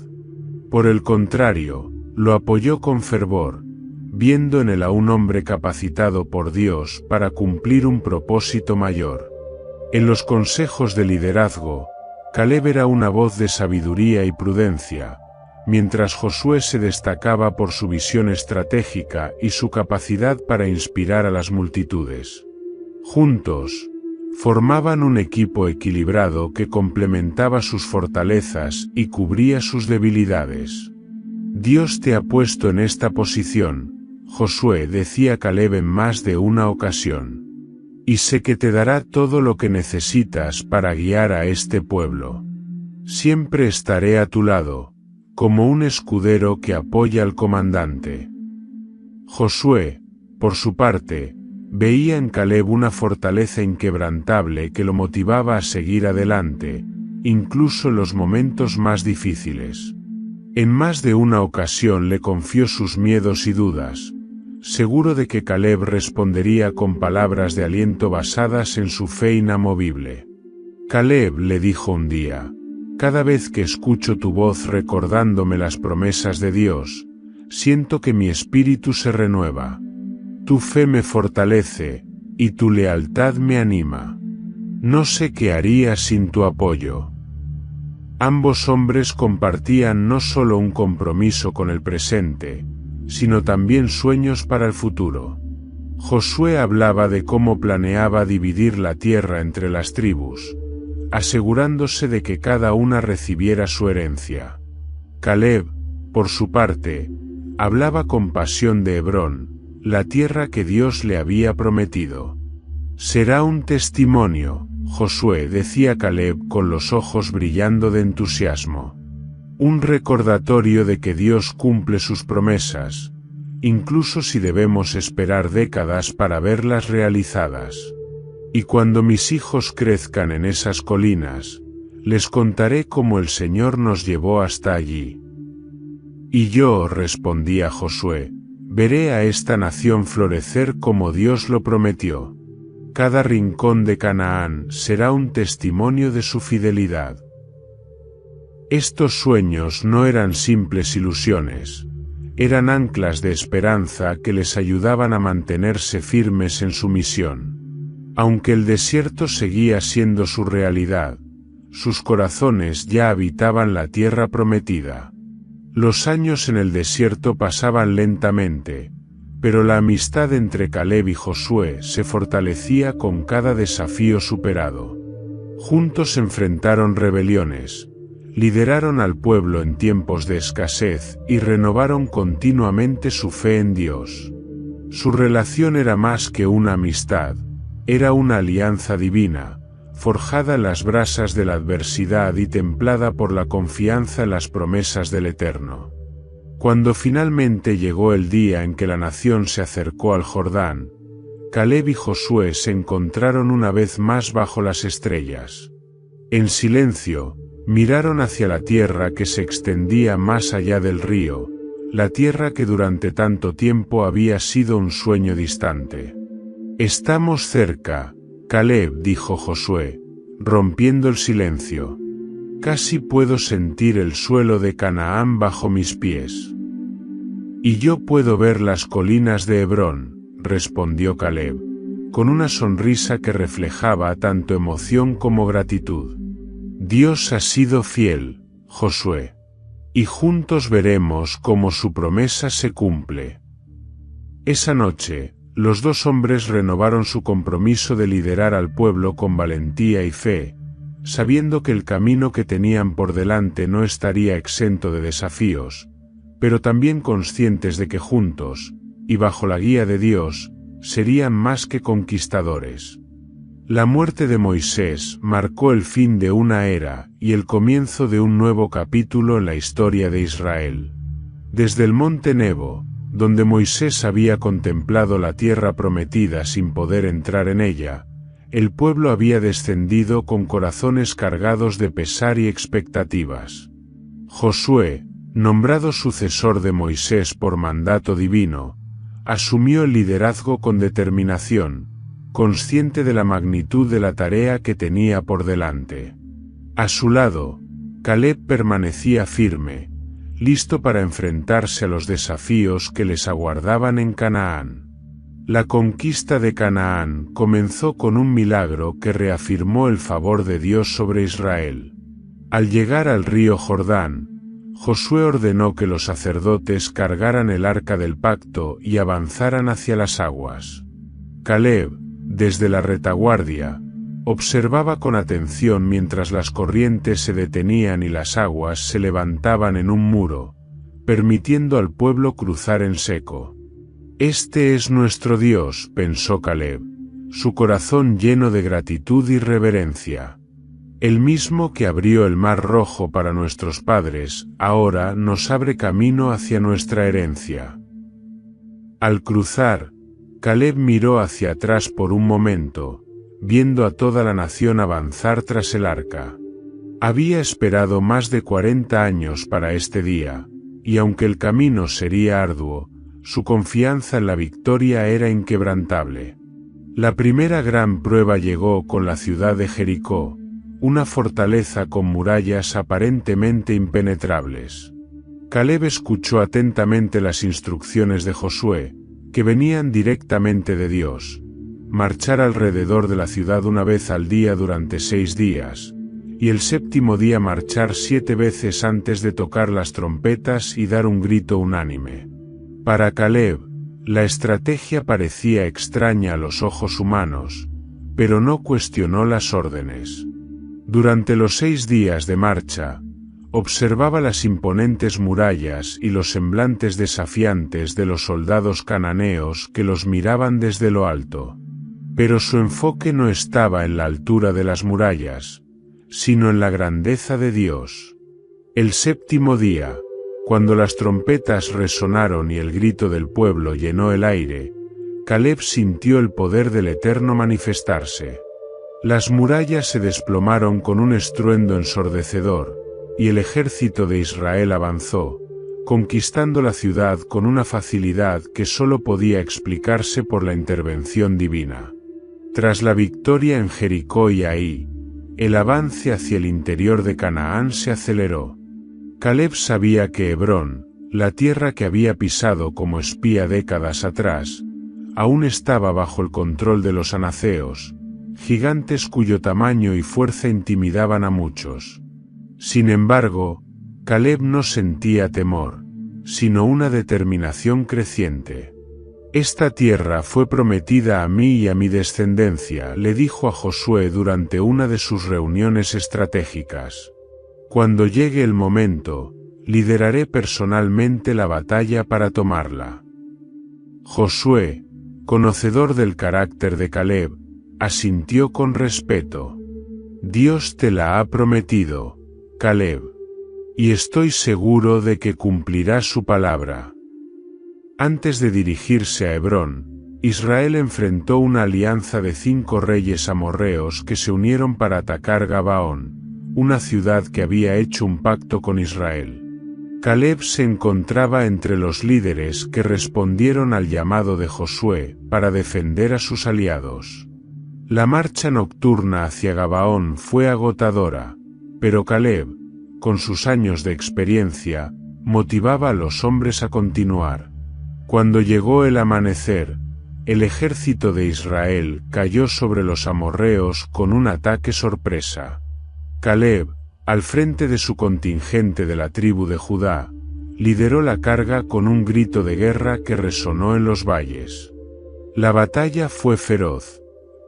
Por el contrario, lo apoyó con fervor, viendo en él a un hombre capacitado por Dios para cumplir un propósito mayor. En los consejos de liderazgo, Caleb era una voz de sabiduría y prudencia, mientras Josué se destacaba por su visión estratégica y su capacidad para inspirar a las multitudes. Juntos, formaban un equipo equilibrado que complementaba sus fortalezas y cubría sus debilidades. Dios te ha puesto en esta posición, Josué, decía Caleb en más de una ocasión. Y sé que te dará todo lo que necesitas para guiar a este pueblo. Siempre estaré a tu lado, como un escudero que apoya al comandante. Josué, por su parte, veía en Caleb una fortaleza inquebrantable que lo motivaba a seguir adelante, incluso en los momentos más difíciles. En más de una ocasión le confió sus miedos y dudas, seguro de que Caleb respondería con palabras de aliento basadas en su fe inamovible. Caleb le dijo un día: cada vez que escucho tu voz recordándome las promesas de Dios, siento que mi espíritu se renueva. Tu fe me fortalece, y tu lealtad me anima. No sé qué haría sin tu apoyo. Ambos hombres compartían no solo un compromiso con el presente, sino también sueños para el futuro. Josué hablaba de cómo planeaba dividir la tierra entre las tribus, asegurándose de que cada una recibiera su herencia. Caleb, por su parte, hablaba con pasión de Hebrón, la tierra que Dios le había prometido. Será un testimonio, Josué, decía Caleb con los ojos brillando de entusiasmo. Un recordatorio de que Dios cumple sus promesas, incluso si debemos esperar décadas para verlas realizadas. Y cuando mis hijos crezcan en esas colinas, les contaré cómo el Señor nos llevó hasta allí. Y yo, respondía Josué, veré a esta nación florecer como Dios lo prometió. Cada rincón de Canaán será un testimonio de su fidelidad. Estos sueños no eran simples ilusiones, eran anclas de esperanza que les ayudaban a mantenerse firmes en su misión. Aunque el desierto seguía siendo su realidad, sus corazones ya habitaban la tierra prometida. Los años en el desierto pasaban lentamente, pero la amistad entre Caleb y Josué se fortalecía con cada desafío superado. Juntos enfrentaron rebeliones, lideraron al pueblo en tiempos de escasez y renovaron continuamente su fe en Dios. Su relación era más que una amistad, era una alianza divina, forjada en las brasas de la adversidad y templada por la confianza en las promesas del Eterno. Cuando finalmente llegó el día en que la nación se acercó al Jordán, Caleb y Josué se encontraron una vez más bajo las estrellas. En silencio, miraron hacia la tierra que se extendía más allá del río, la tierra que durante tanto tiempo había sido un sueño distante. Estamos cerca, Caleb, dijo Josué, rompiendo el silencio. Casi puedo sentir el suelo de Canaán bajo mis pies. Y yo puedo ver las colinas de Hebrón, respondió Caleb, con una sonrisa que reflejaba tanto emoción como gratitud. Dios ha sido fiel, Josué. Y juntos veremos cómo su promesa se cumple. Esa noche, los dos hombres renovaron su compromiso de liderar al pueblo con valentía y fe, sabiendo que el camino que tenían por delante no estaría exento de desafíos, pero también conscientes de que juntos, y bajo la guía de Dios, serían más que conquistadores. La muerte de Moisés marcó el fin de una era y el comienzo de un nuevo capítulo en la historia de Israel. Desde el monte Nebo, donde Moisés había contemplado la tierra prometida sin poder entrar en ella, el pueblo había descendido con corazones cargados de pesar y expectativas. Josué, nombrado sucesor de Moisés por mandato divino, asumió el liderazgo con determinación, consciente de la magnitud de la tarea que tenía por delante. A su lado, Caleb permanecía firme, listo para enfrentarse a los desafíos que les aguardaban en Canaán. La conquista de Canaán comenzó con un milagro que reafirmó el favor de Dios sobre Israel. Al llegar al río Jordán, Josué ordenó que los sacerdotes cargaran el arca del pacto y avanzaran hacia las aguas. Caleb, desde la retaguardia, observaba con atención mientras las corrientes se detenían y las aguas se levantaban en un muro, permitiendo al pueblo cruzar en seco. Este es nuestro Dios, pensó Caleb, su corazón lleno de gratitud y reverencia. El mismo que abrió el mar Rojo para nuestros padres, ahora nos abre camino hacia nuestra herencia. Al cruzar, Caleb miró hacia atrás por un momento, viendo a toda la nación avanzar tras el arca. Había esperado más de 40 años para este día, y aunque el camino sería arduo, su confianza en la victoria era inquebrantable. La primera gran prueba llegó con la ciudad de Jericó, una fortaleza con murallas aparentemente impenetrables. Caleb escuchó atentamente las instrucciones de Josué, que venían directamente de Dios: marchar alrededor de la ciudad una vez al día durante 6 días, y el séptimo día marchar 7 veces antes de tocar las trompetas y dar un grito unánime. Para Caleb, la estrategia parecía extraña a los ojos humanos, pero no cuestionó las órdenes. Durante los 6 días de marcha, observaba las imponentes murallas y los semblantes desafiantes de los soldados cananeos que los miraban desde lo alto. Pero su enfoque no estaba en la altura de las murallas, sino en la grandeza de Dios. El séptimo día, cuando las trompetas resonaron y el grito del pueblo llenó el aire, Caleb sintió el poder del Eterno manifestarse. Las murallas se desplomaron con un estruendo ensordecedor, y el ejército de Israel avanzó, conquistando la ciudad con una facilidad que solo podía explicarse por la intervención divina. Tras la victoria en Jericó y Ahí, el avance hacia el interior de Canaán se aceleró. Caleb sabía que Hebrón, la tierra que había pisado como espía décadas atrás, aún estaba bajo el control de los anaceos, gigantes cuyo tamaño y fuerza intimidaban a muchos. Sin embargo, Caleb no sentía temor, sino una determinación creciente. Esta tierra fue prometida a mí y a mi descendencia, le dijo a Josué durante una de sus reuniones estratégicas. Cuando llegue el momento, lideraré personalmente la batalla para tomarla. Josué, conocedor del carácter de Caleb, asintió con respeto. Dios te la ha prometido, Caleb, y estoy seguro de que cumplirá su palabra. Antes de dirigirse a Hebrón, Israel enfrentó una alianza de 5 reyes amorreos que se unieron para atacar Gabaón, una ciudad que había hecho un pacto con Israel. Caleb se encontraba entre los líderes que respondieron al llamado de Josué para defender a sus aliados. La marcha nocturna hacia Gabaón fue agotadora, pero Caleb, con sus años de experiencia, motivaba a los hombres a continuar. Cuando llegó el amanecer, el ejército de Israel cayó sobre los amorreos con un ataque sorpresa. Caleb, al frente de su contingente de la tribu de Judá, lideró la carga con un grito de guerra que resonó en los valles. La batalla fue feroz,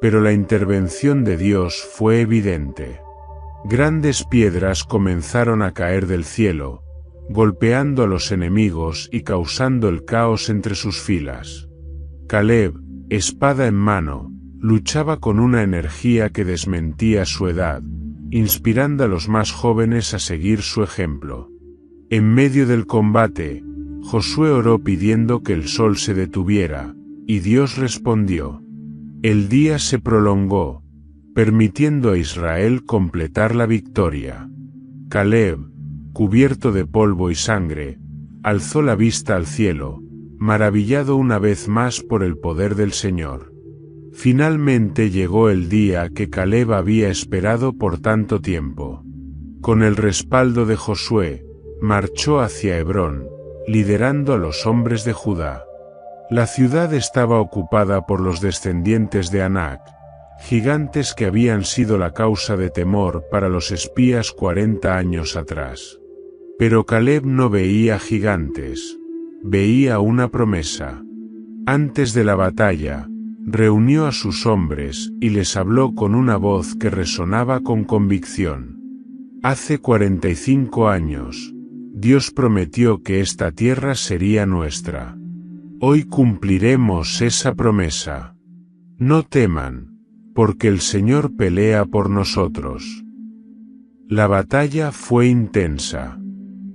pero la intervención de Dios fue evidente. Grandes piedras comenzaron a caer del cielo, golpeando a los enemigos y causando el caos entre sus filas. Caleb, espada en mano, luchaba con una energía que desmentía su edad, inspirando a los más jóvenes a seguir su ejemplo. En medio del combate, Josué oró pidiendo que el sol se detuviera, y Dios respondió. El día se prolongó, permitiendo a Israel completar la victoria. Caleb, cubierto de polvo y sangre, alzó la vista al cielo, maravillado una vez más por el poder del Señor. Finalmente llegó el día que Caleb había esperado por tanto tiempo. Con el respaldo de Josué, marchó hacia Hebrón, liderando a los hombres de Judá. La ciudad estaba ocupada por los descendientes de Anac, gigantes que habían sido la causa de temor para los espías 40 años atrás. Pero Caleb no veía gigantes, veía una promesa. Antes de la batalla, reunió a sus hombres y les habló con una voz que resonaba con convicción. Hace 45 años, Dios prometió que esta tierra sería nuestra. Hoy cumpliremos esa promesa. No teman, porque el Señor pelea por nosotros. La batalla fue intensa.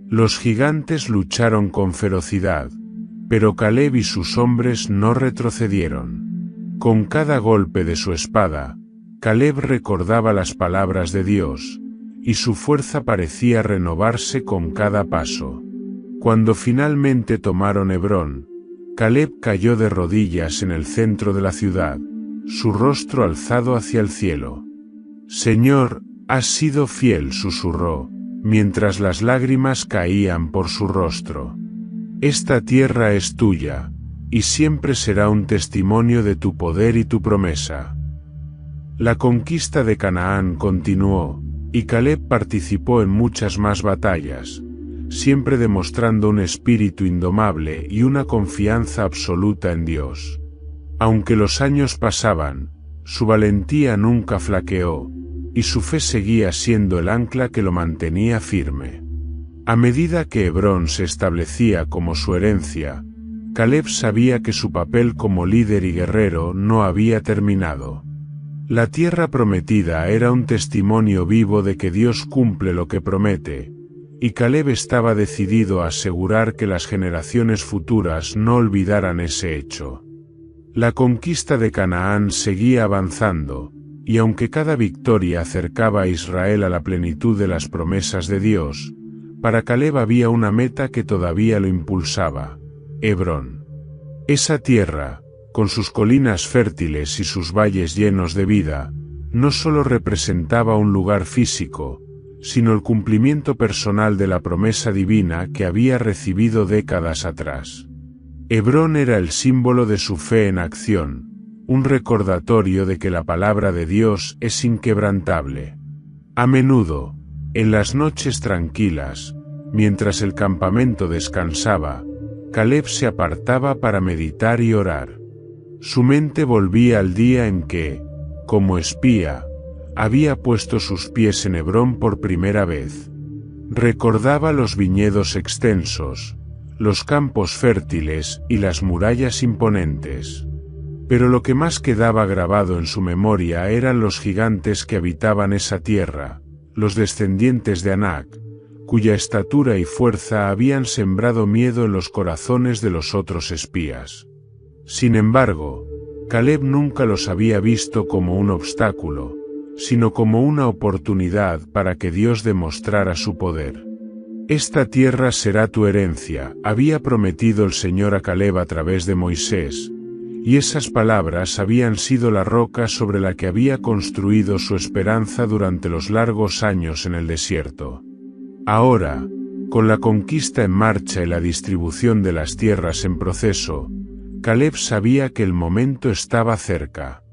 Los gigantes lucharon con ferocidad, pero Caleb y sus hombres no retrocedieron. Con cada golpe de su espada, Caleb recordaba las palabras de Dios, y su fuerza parecía renovarse con cada paso. Cuando finalmente tomaron Hebrón, Caleb cayó de rodillas en el centro de la ciudad, su rostro alzado hacia el cielo. Señor, has sido fiel, susurró, mientras las lágrimas caían por su rostro. Esta tierra es tuya, y siempre será un testimonio de tu poder y tu promesa. La conquista de Canaán continuó, y Caleb participó en muchas más batallas, siempre demostrando un espíritu indomable y una confianza absoluta en Dios. Aunque los años pasaban, su valentía nunca flaqueó, y su fe seguía siendo el ancla que lo mantenía firme. A medida que Hebrón se establecía como su herencia, Caleb sabía que su papel como líder y guerrero no había terminado. La tierra prometida era un testimonio vivo de que Dios cumple lo que promete, y Caleb estaba decidido a asegurar que las generaciones futuras no olvidaran ese hecho. La conquista de Canaán seguía avanzando, y aunque cada victoria acercaba a Israel a la plenitud de las promesas de Dios, para Caleb había una meta que todavía lo impulsaba: Hebrón. Esa tierra, con sus colinas fértiles y sus valles llenos de vida, no solo representaba un lugar físico, sino el cumplimiento personal de la promesa divina que había recibido décadas atrás. Hebrón era el símbolo de su fe en acción, un recordatorio de que la palabra de Dios es inquebrantable. A menudo, en las noches tranquilas, mientras el campamento descansaba, Caleb se apartaba para meditar y orar. Su mente volvía al día en que, como espía, había puesto sus pies en Hebrón por primera vez. Recordaba los viñedos extensos, los campos fértiles y las murallas imponentes. Pero lo que más quedaba grabado en su memoria eran los gigantes que habitaban esa tierra, los descendientes de Anac, cuya estatura y fuerza habían sembrado miedo en los corazones de los otros espías. Sin embargo, Caleb nunca los había visto como un obstáculo, sino como una oportunidad para que Dios demostrara su poder. Esta tierra será tu herencia, había prometido el Señor a Caleb a través de Moisés, y esas palabras habían sido la roca sobre la que había construido su esperanza durante los largos años en el desierto. Ahora, con la conquista en marcha y la distribución de las tierras en proceso, Caleb sabía que el momento estaba cerca.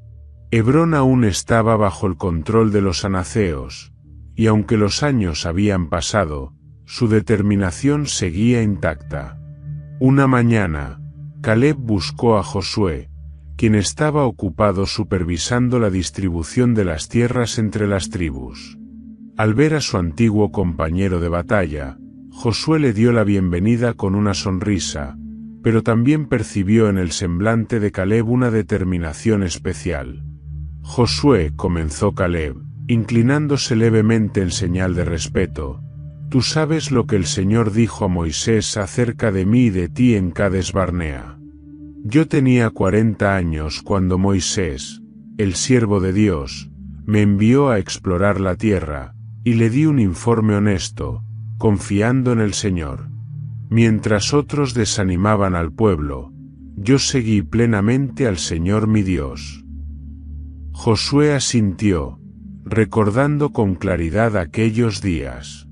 Hebrón aún estaba bajo el control de los anaceos, y aunque los años habían pasado, su determinación seguía intacta. Una mañana, Caleb buscó a Josué, quien estaba ocupado supervisando la distribución de las tierras entre las tribus. Al ver a su antiguo compañero de batalla, Josué le dio la bienvenida con una sonrisa, pero también percibió en el semblante de Caleb una determinación especial. «Josué», comenzó Caleb, inclinándose levemente en señal de respeto, «tú sabes lo que el Señor dijo a Moisés acerca de mí y de ti en Cades Barnea. Yo tenía 40 años cuando Moisés, el siervo de Dios, me envió a explorar la tierra, y le di un informe honesto, confiando en el Señor. Mientras otros desanimaban al pueblo, yo seguí plenamente al Señor mi Dios». Josué asintió, recordando con claridad aquellos días.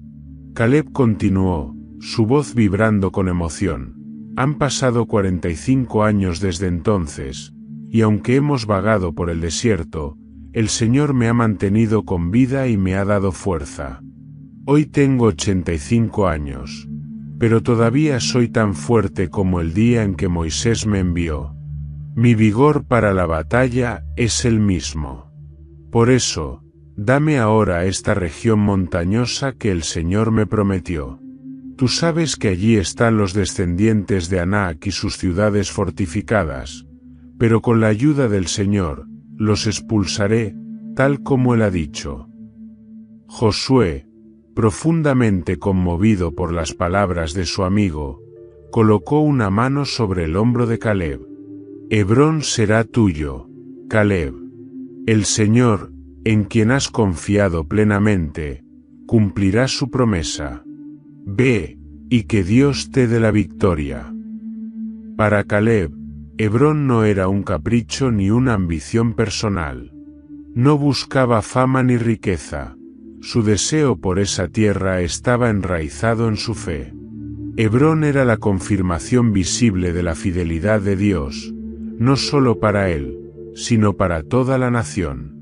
Caleb continuó, su voz vibrando con emoción. «Han pasado 45 años desde entonces, y aunque hemos vagado por el desierto, el Señor me ha mantenido con vida y me ha dado fuerza. Hoy tengo 85 años, pero todavía soy tan fuerte como el día en que Moisés me envió. Mi vigor para la batalla es el mismo. Por eso, dame ahora esta región montañosa que el Señor me prometió. Tú sabes que allí están los descendientes de Anac y sus ciudades fortificadas, pero con la ayuda del Señor, los expulsaré, tal como Él ha dicho». Josué, profundamente conmovido por las palabras de su amigo, colocó una mano sobre el hombro de Caleb. «Hebrón será tuyo, Caleb. El Señor, en quien has confiado plenamente, cumplirá su promesa. Ve, y que Dios te dé la victoria». Para Caleb, Hebrón no era un capricho ni una ambición personal. No buscaba fama ni riqueza. Su deseo por esa tierra estaba enraizado en su fe. Hebrón era la confirmación visible de la fidelidad de Dios, no solo para él, sino para toda la nación.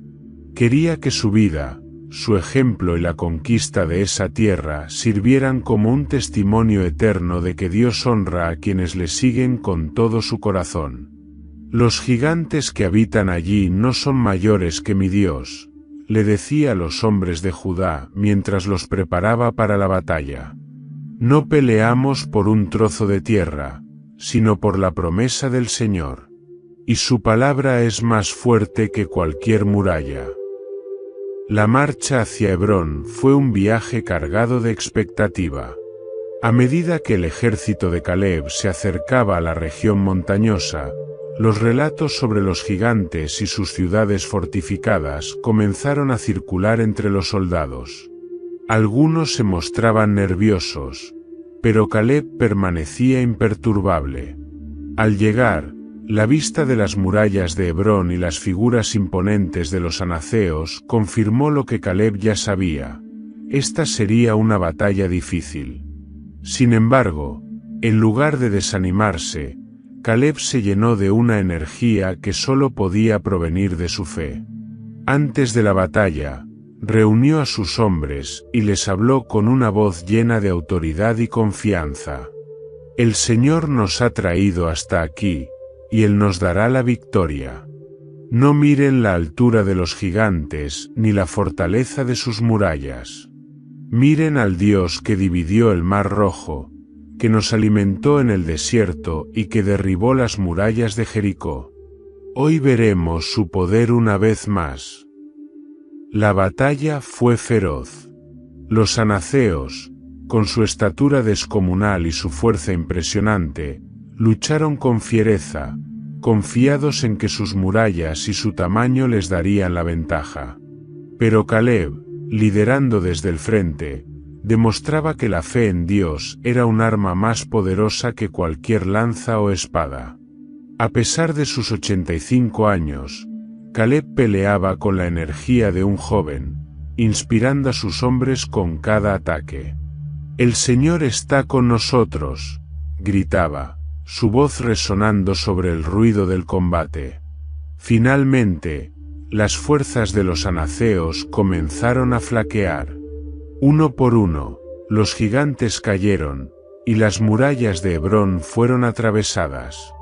Quería que su vida, su ejemplo y la conquista de esa tierra sirvieran como un testimonio eterno de que Dios honra a quienes le siguen con todo su corazón. «Los gigantes que habitan allí no son mayores que mi Dios», le decía a los hombres de Judá mientras los preparaba para la batalla. «No peleamos por un trozo de tierra, sino por la promesa del Señor. Y su palabra es más fuerte que cualquier muralla». La marcha hacia Hebrón fue un viaje cargado de expectativa. A medida que el ejército de Caleb se acercaba a la región montañosa, los relatos sobre los gigantes y sus ciudades fortificadas comenzaron a circular entre los soldados. Algunos se mostraban nerviosos, pero Caleb permanecía imperturbable. Al llegar, la vista de las murallas de Hebrón y las figuras imponentes de los anaceos confirmó lo que Caleb ya sabía: esta sería una batalla difícil. Sin embargo, en lugar de desanimarse, Caleb se llenó de una energía que solo podía provenir de su fe. Antes de la batalla, reunió a sus hombres y les habló con una voz llena de autoridad y confianza. «El Señor nos ha traído hasta aquí, y Él nos dará la victoria. No miren la altura de los gigantes ni la fortaleza de sus murallas. Miren al Dios que dividió el Mar Rojo, que nos alimentó en el desierto y que derribó las murallas de Jericó. Hoy veremos su poder una vez más». La batalla fue feroz. Los anaceos, con su estatura descomunal y su fuerza impresionante, lucharon con fiereza, confiados en que sus murallas y su tamaño les darían la ventaja. Pero Caleb, liderando desde el frente, demostraba que la fe en Dios era un arma más poderosa que cualquier lanza o espada. A pesar de sus 85 años, Caleb peleaba con la energía de un joven, inspirando a sus hombres con cada ataque. «El Señor está con nosotros», gritaba, su voz resonando sobre el ruido del combate. Finalmente, las fuerzas de los anaceos comenzaron a flaquear. Uno por uno, los gigantes cayeron, y las murallas de Hebrón fueron atravesadas.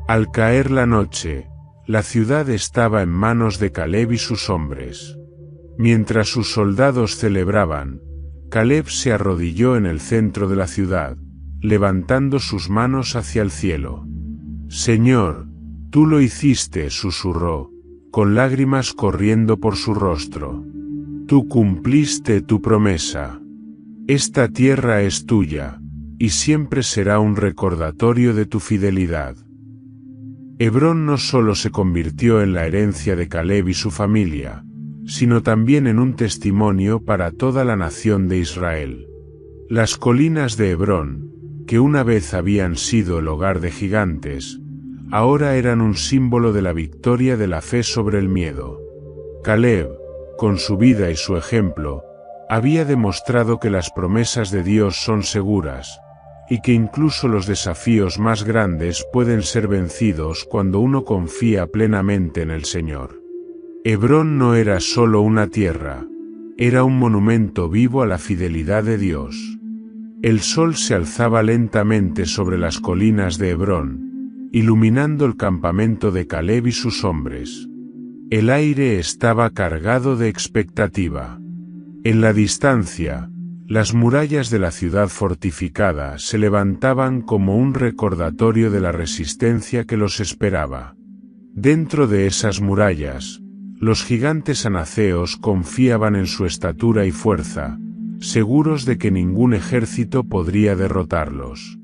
Al caer la noche, la ciudad estaba en manos de Caleb y sus hombres. Mientras sus soldados celebraban, Caleb se arrodilló en el centro de la ciudad, levantando sus manos hacia el cielo. «Señor, tú lo hiciste», susurró, con lágrimas corriendo por su rostro. «Tú cumpliste tu promesa. Esta tierra es tuya, y siempre será un recordatorio de tu fidelidad». Hebrón no solo se convirtió en la herencia de Caleb y su familia, sino también en un testimonio para toda la nación de Israel. Las colinas de Hebrón, que una vez habían sido el hogar de gigantes, ahora eran un símbolo de la victoria de la fe sobre el miedo. Caleb, con su vida y su ejemplo, había demostrado que las promesas de Dios son seguras, y que incluso los desafíos más grandes pueden ser vencidos cuando uno confía plenamente en el Señor. Hebrón no era solo una tierra, era un monumento vivo a la fidelidad de Dios. El sol se alzaba lentamente sobre las colinas de Hebrón, iluminando el campamento de Caleb y sus hombres. El aire estaba cargado de expectativa. En la distancia, las murallas de la ciudad fortificada se levantaban como un recordatorio de la resistencia que los esperaba. Dentro de esas murallas, los gigantes anaceos confiaban en su estatura y fuerza, seguros de que ningún ejército podría derrotarlos.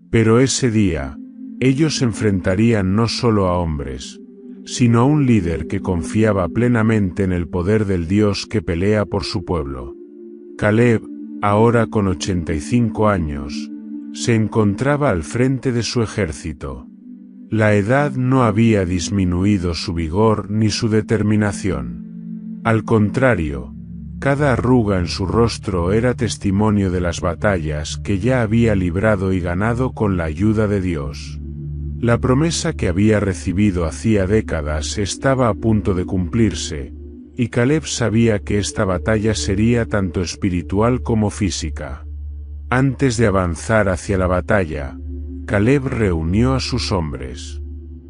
Pero ese día, ellos enfrentarían no solo a hombres, sino a un líder que confiaba plenamente en el poder del Dios que pelea por su pueblo. Caleb, ahora con 85 años, se encontraba al frente de su ejército. La edad no había disminuido su vigor ni su determinación. Al contrario, cada arruga en su rostro era testimonio de las batallas que ya había librado y ganado con la ayuda de Dios. La promesa que había recibido hacía décadas estaba a punto de cumplirse, y Caleb sabía que esta batalla sería tanto espiritual como física. Antes de avanzar hacia la batalla, Caleb reunió a sus hombres.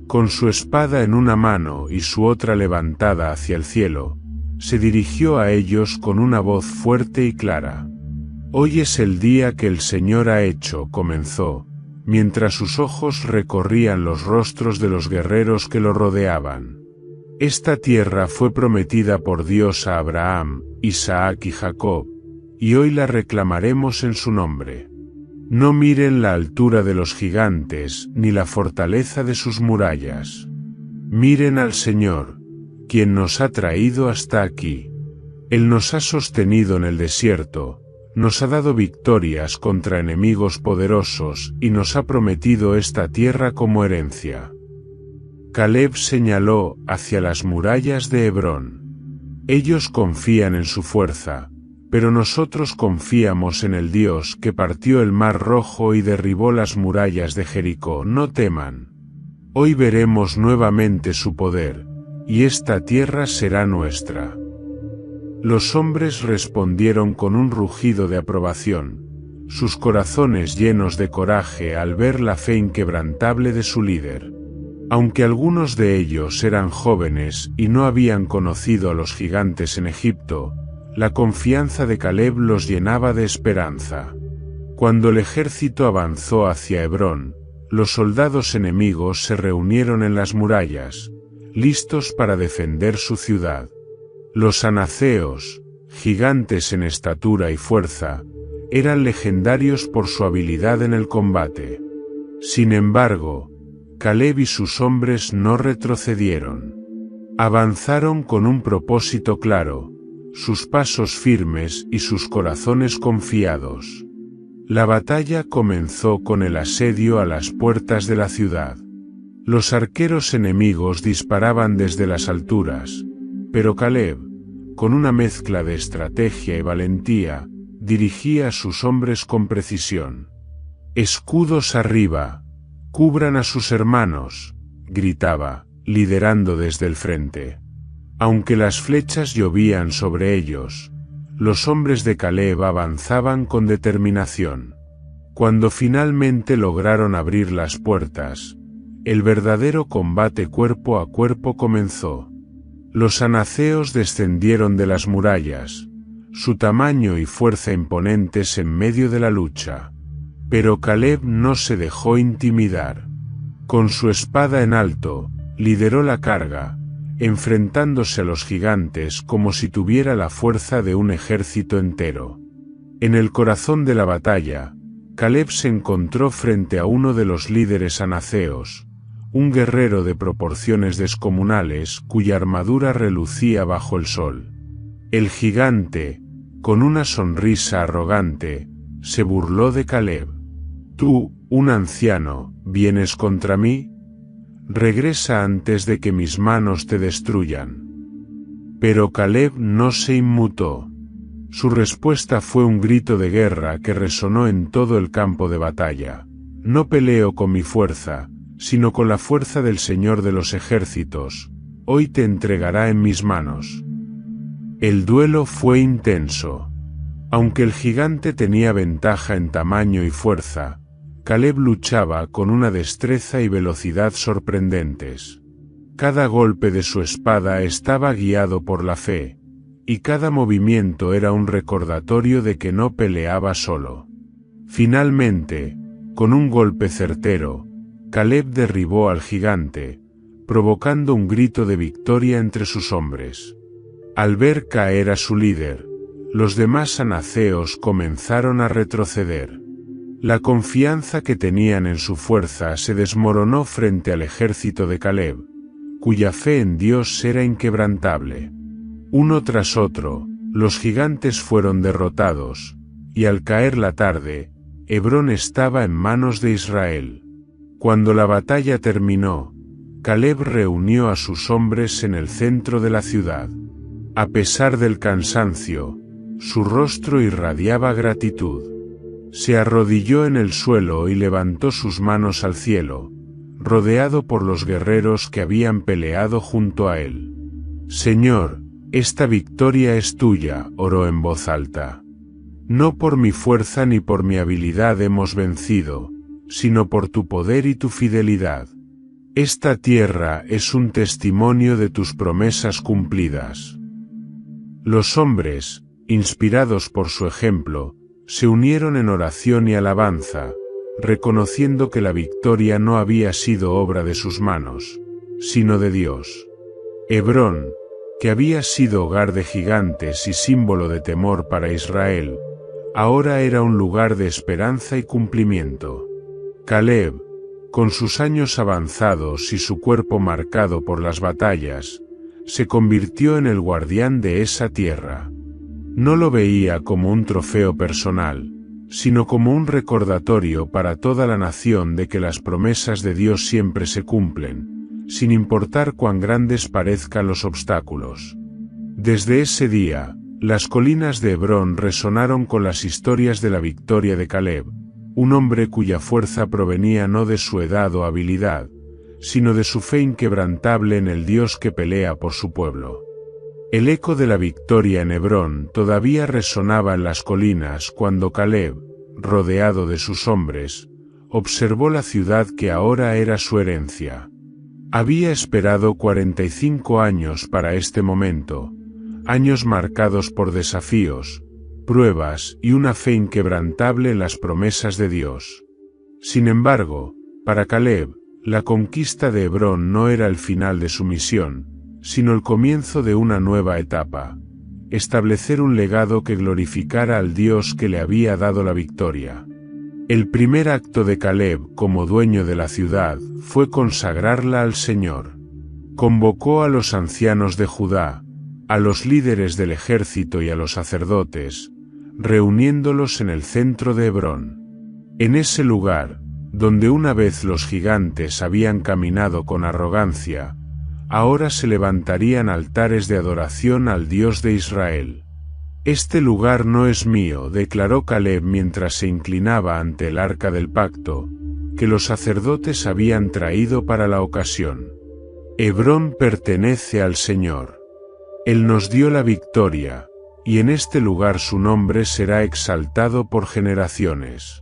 Con su espada en una mano y su otra levantada hacia el cielo, se dirigió a ellos con una voz fuerte y clara. «Hoy es el día que el Señor ha hecho», comenzó, mientras sus ojos recorrían los rostros de los guerreros que lo rodeaban. «Esta tierra fue prometida por Dios a Abraham, Isaac y Jacob, y hoy la reclamaremos en su nombre. No miren la altura de los gigantes ni la fortaleza de sus murallas. Miren al Señor, quien nos ha traído hasta aquí. Él nos ha sostenido en el desierto, nos ha dado victorias contra enemigos poderosos y nos ha prometido esta tierra como herencia». Caleb señaló hacia las murallas de Hebrón. «Ellos confían en su fuerza, pero nosotros confiamos en el Dios que partió el mar Rojo y derribó las murallas de Jericó. No teman. Hoy veremos nuevamente su poder, y esta tierra será nuestra». Los hombres respondieron con un rugido de aprobación, sus corazones llenos de coraje al ver la fe inquebrantable de su líder. Aunque algunos de ellos eran jóvenes y no habían conocido a los gigantes en Egipto, la confianza de Caleb los llenaba de esperanza. Cuando el ejército avanzó hacia Hebrón, los soldados enemigos se reunieron en las murallas, listos para defender su ciudad. Los anaceos, gigantes en estatura y fuerza, eran legendarios por su habilidad en el combate. Sin embargo, Caleb y sus hombres no retrocedieron. Avanzaron con un propósito claro, sus pasos firmes y sus corazones confiados. La batalla comenzó con el asedio a las puertas de la ciudad. Los arqueros enemigos disparaban desde las alturas, pero Caleb, con una mezcla de estrategia y valentía, dirigía a sus hombres con precisión. «Escudos arriba, cubran a sus hermanos», gritaba, liderando desde el frente. Aunque las flechas llovían sobre ellos, los hombres de Caleb avanzaban con determinación. Cuando finalmente lograron abrir las puertas, el verdadero combate cuerpo a cuerpo comenzó. Los anaceos descendieron de las murallas, su tamaño y fuerza imponentes en medio de la lucha. Pero Caleb no se dejó intimidar. Con su espada en alto, lideró la carga, enfrentándose a los gigantes como si tuviera la fuerza de un ejército entero. En el corazón de la batalla, Caleb se encontró frente a uno de los líderes anaceos, un guerrero de proporciones descomunales cuya armadura relucía bajo el sol. El gigante, con una sonrisa arrogante, se burló de Caleb. «Tú, un anciano, ¿vienes contra mí? Regresa antes de que mis manos te destruyan». Pero Caleb no se inmutó. Su respuesta fue un grito de guerra que resonó en todo el campo de batalla. «No peleo con mi fuerza, sino con la fuerza del Señor de los ejércitos. Hoy te entregará en mis manos». El duelo fue intenso. Aunque el gigante tenía ventaja en tamaño y fuerza, Caleb luchaba con una destreza y velocidad sorprendentes. Cada golpe de su espada estaba guiado por la fe, y cada movimiento era un recordatorio de que no peleaba solo. Finalmente, con un golpe certero, Caleb derribó al gigante, provocando un grito de victoria entre sus hombres. Al ver caer a su líder, los demás anaceos comenzaron a retroceder. La confianza que tenían en su fuerza se desmoronó frente al ejército de Caleb, cuya fe en Dios era inquebrantable. Uno tras otro, los gigantes fueron derrotados, y al caer la tarde, Hebrón estaba en manos de Israel. Cuando la batalla terminó, Caleb reunió a sus hombres en el centro de la ciudad. A pesar del cansancio, su rostro irradiaba gratitud. Se arrodilló en el suelo y levantó sus manos al cielo, rodeado por los guerreros que habían peleado junto a él. «Señor, esta victoria es tuya», oró en voz alta. «No por mi fuerza ni por mi habilidad hemos vencido, sino por tu poder y tu fidelidad. Esta tierra es un testimonio de tus promesas cumplidas». Los hombres, inspirados por su ejemplo, se unieron en oración y alabanza, reconociendo que la victoria no había sido obra de sus manos, sino de Dios. Hebrón, que había sido hogar de gigantes y símbolo de temor para Israel, ahora era un lugar de esperanza y cumplimiento. Caleb, con sus años avanzados y su cuerpo marcado por las batallas, se convirtió en el guardián de esa tierra. No lo veía como un trofeo personal, sino como un recordatorio para toda la nación de que las promesas de Dios siempre se cumplen, sin importar cuán grandes parezcan los obstáculos. Desde ese día, las colinas de Hebrón resonaron con las historias de la victoria de Caleb, un hombre cuya fuerza provenía no de su edad o habilidad, sino de su fe inquebrantable en el Dios que pelea por su pueblo. El eco de la victoria en Hebrón todavía resonaba en las colinas cuando Caleb, rodeado de sus hombres, observó la ciudad que ahora era su herencia. Había esperado 45 años para este momento, años marcados por desafíos, pruebas y una fe inquebrantable en las promesas de Dios. Sin embargo, para Caleb, la conquista de Hebrón no era el final de su misión, sino el comienzo de una nueva etapa: establecer un legado que glorificara al Dios que le había dado la victoria. El primer acto de Caleb como dueño de la ciudad fue consagrarla al Señor. Convocó a los ancianos de Judá, a los líderes del ejército y a los sacerdotes, reuniéndolos en el centro de Hebrón. En ese lugar, donde una vez los gigantes habían caminado con arrogancia, ahora se levantarían altares de adoración al Dios de Israel. «Este lugar no es mío», declaró Caleb mientras se inclinaba ante el arca del pacto, que los sacerdotes habían traído para la ocasión. «Hebrón pertenece al Señor. Él nos dio la victoria, y en este lugar su nombre será exaltado por generaciones».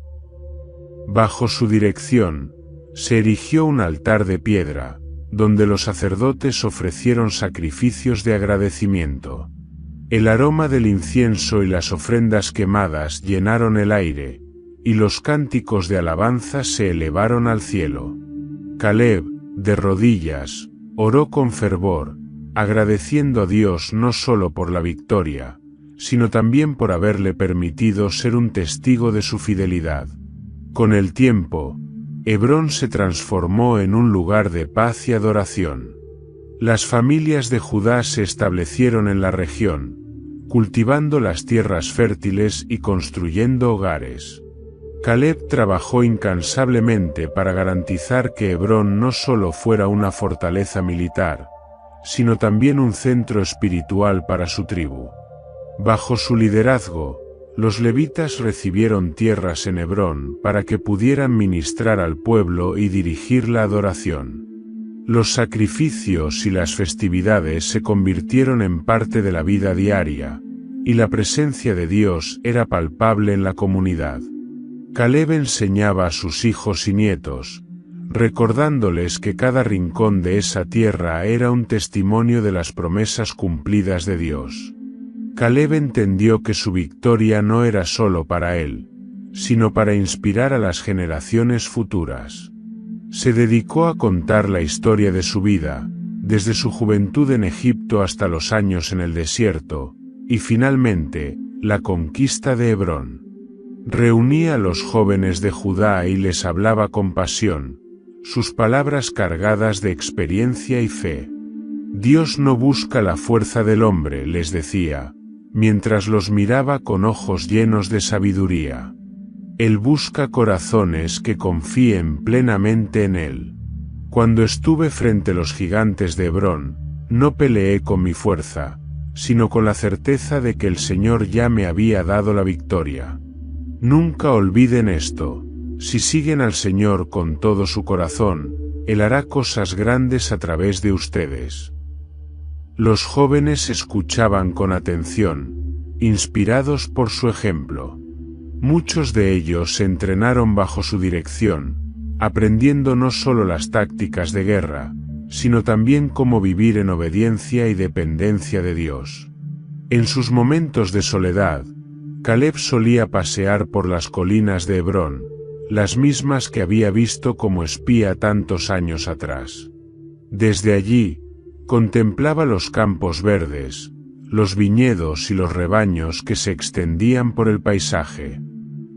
Bajo su dirección, se erigió un altar de piedra, donde los sacerdotes ofrecieron sacrificios de agradecimiento. El aroma del incienso y las ofrendas quemadas llenaron el aire, y los cánticos de alabanza se elevaron al cielo. Caleb, de rodillas, oró con fervor, agradeciendo a Dios no solo por la victoria, sino también por haberle permitido ser un testigo de su fidelidad. Con el tiempo, Hebrón se transformó en un lugar de paz y adoración. Las familias de Judá se establecieron en la región, cultivando las tierras fértiles y construyendo hogares. Caleb trabajó incansablemente para garantizar que Hebrón no solo fuera una fortaleza militar, sino también un centro espiritual para su tribu. Bajo su liderazgo, los levitas recibieron tierras en Hebrón para que pudieran ministrar al pueblo y dirigir la adoración. Los sacrificios y las festividades se convirtieron en parte de la vida diaria, y la presencia de Dios era palpable en la comunidad. Caleb enseñaba a sus hijos y nietos, recordándoles que cada rincón de esa tierra era un testimonio de las promesas cumplidas de Dios. Caleb entendió que su victoria no era solo para él, sino para inspirar a las generaciones futuras. Se dedicó a contar la historia de su vida, desde su juventud en Egipto hasta los años en el desierto, y finalmente, la conquista de Hebrón. Reunía a los jóvenes de Judá y les hablaba con pasión, sus palabras cargadas de experiencia y fe. Dios no busca la fuerza del hombre, les decía, mientras los miraba con ojos llenos de sabiduría. Él busca corazones que confíen plenamente en Él. Cuando estuve frente a los gigantes de Hebrón, no peleé con mi fuerza, sino con la certeza de que el Señor ya me había dado la victoria. Nunca olviden esto: si siguen al Señor con todo su corazón, Él hará cosas grandes a través de ustedes. Los jóvenes escuchaban con atención, inspirados por su ejemplo. Muchos de ellos se entrenaron bajo su dirección, aprendiendo no solo las tácticas de guerra, sino también cómo vivir en obediencia y dependencia de Dios. En sus momentos de soledad, Caleb solía pasear por las colinas de Hebrón, las mismas que había visto como espía tantos años atrás. Desde allí, contemplaba los campos verdes, los viñedos y los rebaños que se extendían por el paisaje.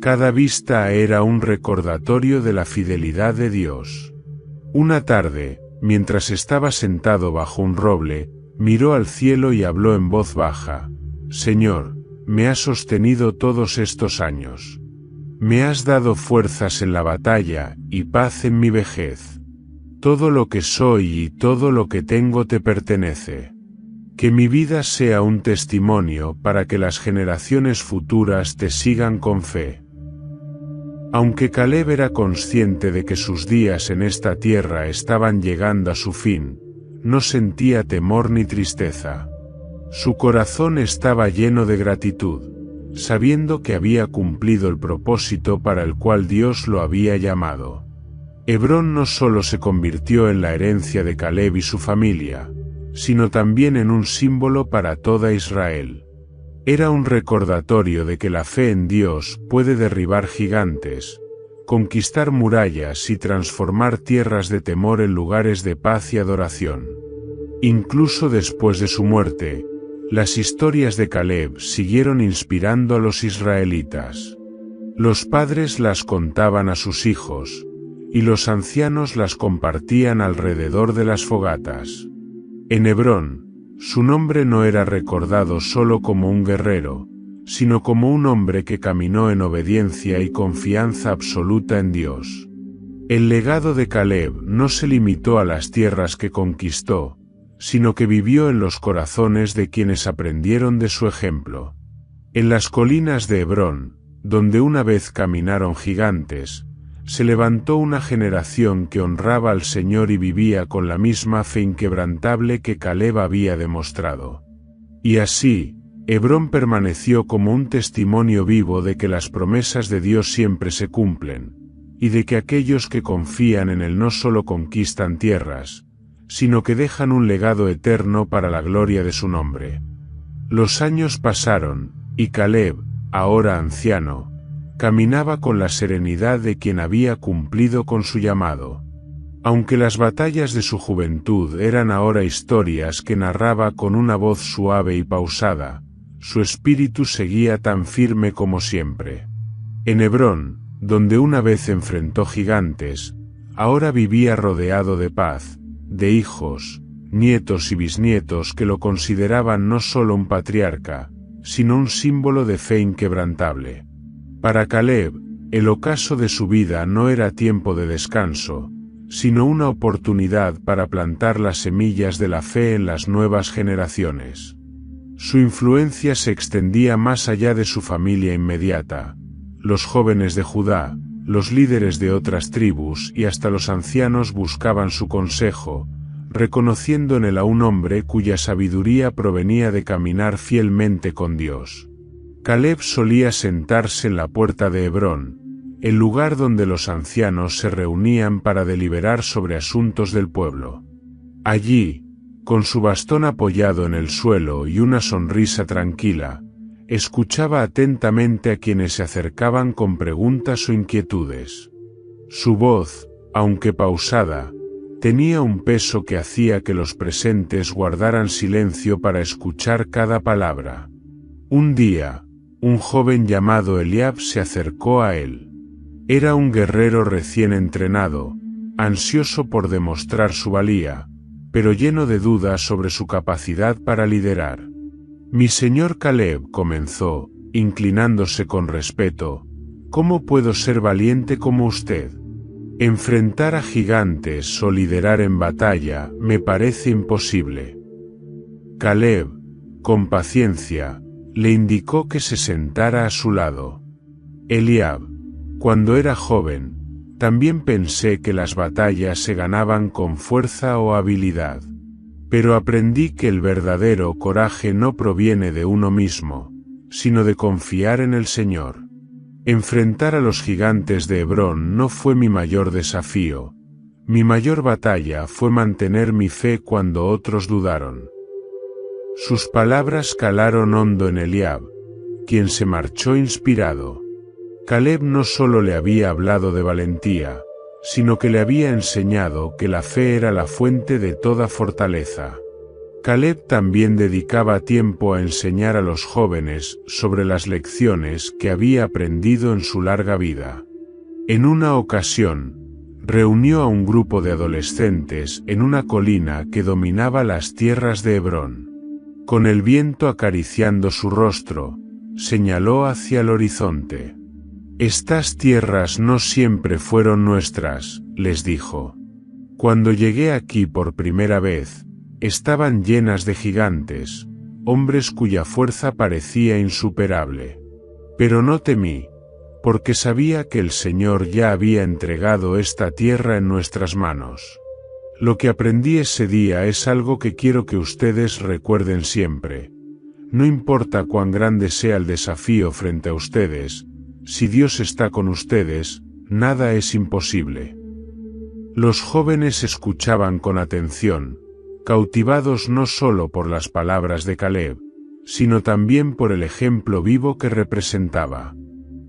Cada vista era un recordatorio de la fidelidad de Dios. Una tarde, mientras estaba sentado bajo un roble, miró al cielo y habló en voz baja: «Señor, me has sostenido todos estos años. Me has dado fuerzas en la batalla y paz en mi vejez. Todo lo que soy y todo lo que tengo te pertenece. Que mi vida sea un testimonio para que las generaciones futuras te sigan con fe». Aunque Caleb era consciente de que sus días en esta tierra estaban llegando a su fin, no sentía temor ni tristeza. Su corazón estaba lleno de gratitud, sabiendo que había cumplido el propósito para el cual Dios lo había llamado. Hebrón no solo se convirtió en la herencia de Caleb y su familia, sino también en un símbolo para toda Israel. Era un recordatorio de que la fe en Dios puede derribar gigantes, conquistar murallas y transformar tierras de temor en lugares de paz y adoración. Incluso después de su muerte, las historias de Caleb siguieron inspirando a los israelitas. Los padres las contaban a sus hijos, y los ancianos las compartían alrededor de las fogatas. En Hebrón, su nombre no era recordado solo como un guerrero, sino como un hombre que caminó en obediencia y confianza absoluta en Dios. El legado de Caleb no se limitó a las tierras que conquistó, sino que vivió en los corazones de quienes aprendieron de su ejemplo. En las colinas de Hebrón, donde una vez caminaron gigantes, se levantó una generación que honraba al Señor y vivía con la misma fe inquebrantable que Caleb había demostrado. Y así, Hebrón permaneció como un testimonio vivo de que las promesas de Dios siempre se cumplen, y de que aquellos que confían en Él no solo conquistan tierras, sino que dejan un legado eterno para la gloria de su nombre. Los años pasaron, y Caleb, ahora anciano, caminaba con la serenidad de quien había cumplido con su llamado. Aunque las batallas de su juventud eran ahora historias que narraba con una voz suave y pausada, su espíritu seguía tan firme como siempre. En Hebrón, donde una vez enfrentó gigantes, ahora vivía rodeado de paz, de hijos, nietos y bisnietos que lo consideraban no solo un patriarca, sino un símbolo de fe inquebrantable. Para Caleb, el ocaso de su vida no era tiempo de descanso, sino una oportunidad para plantar las semillas de la fe en las nuevas generaciones. Su influencia se extendía más allá de su familia inmediata. Los jóvenes de Judá, los líderes de otras tribus y hasta los ancianos buscaban su consejo, reconociendo en él a un hombre cuya sabiduría provenía de caminar fielmente con Dios. Caleb solía sentarse en la puerta de Hebrón, el lugar donde los ancianos se reunían para deliberar sobre asuntos del pueblo. Allí, con su bastón apoyado en el suelo y una sonrisa tranquila, escuchaba atentamente a quienes se acercaban con preguntas o inquietudes. Su voz, aunque pausada, tenía un peso que hacía que los presentes guardaran silencio para escuchar cada palabra. Un día, un joven llamado Eliab se acercó a él. Era un guerrero recién entrenado, ansioso por demostrar su valía, pero lleno de dudas sobre su capacidad para liderar. «Mi señor Caleb», comenzó, inclinándose con respeto, «¿cómo puedo ser valiente como usted? Enfrentar a gigantes o liderar en batalla me parece imposible». Caleb, con paciencia, le indicó que se sentara a su lado. Eliab: «Cuando era joven, también pensé que las batallas se ganaban con fuerza o habilidad. Pero aprendí que el verdadero coraje no proviene de uno mismo, sino de confiar en el Señor. Enfrentar a los gigantes de Hebrón no fue mi mayor desafío. Mi mayor batalla fue mantener mi fe cuando otros dudaron». Sus palabras calaron hondo en Eliab, quien se marchó inspirado. Caleb no solo le había hablado de valentía, sino que le había enseñado que la fe era la fuente de toda fortaleza. Caleb también dedicaba tiempo a enseñar a los jóvenes sobre las lecciones que había aprendido en su larga vida. En una ocasión, reunió a un grupo de adolescentes en una colina que dominaba las tierras de Hebrón. Con el viento acariciando su rostro, señaló hacia el horizonte. «Estas tierras no siempre fueron nuestras», les dijo. «Cuando llegué aquí por primera vez, estaban llenas de gigantes, hombres cuya fuerza parecía insuperable. Pero no temí, porque sabía que el Señor ya había entregado esta tierra en nuestras manos. Lo que aprendí ese día es algo que quiero que ustedes recuerden siempre. No importa cuán grande sea el desafío frente a ustedes, si Dios está con ustedes, nada es imposible». Los jóvenes escuchaban con atención, cautivados no solo por las palabras de Caleb, sino también por el ejemplo vivo que representaba.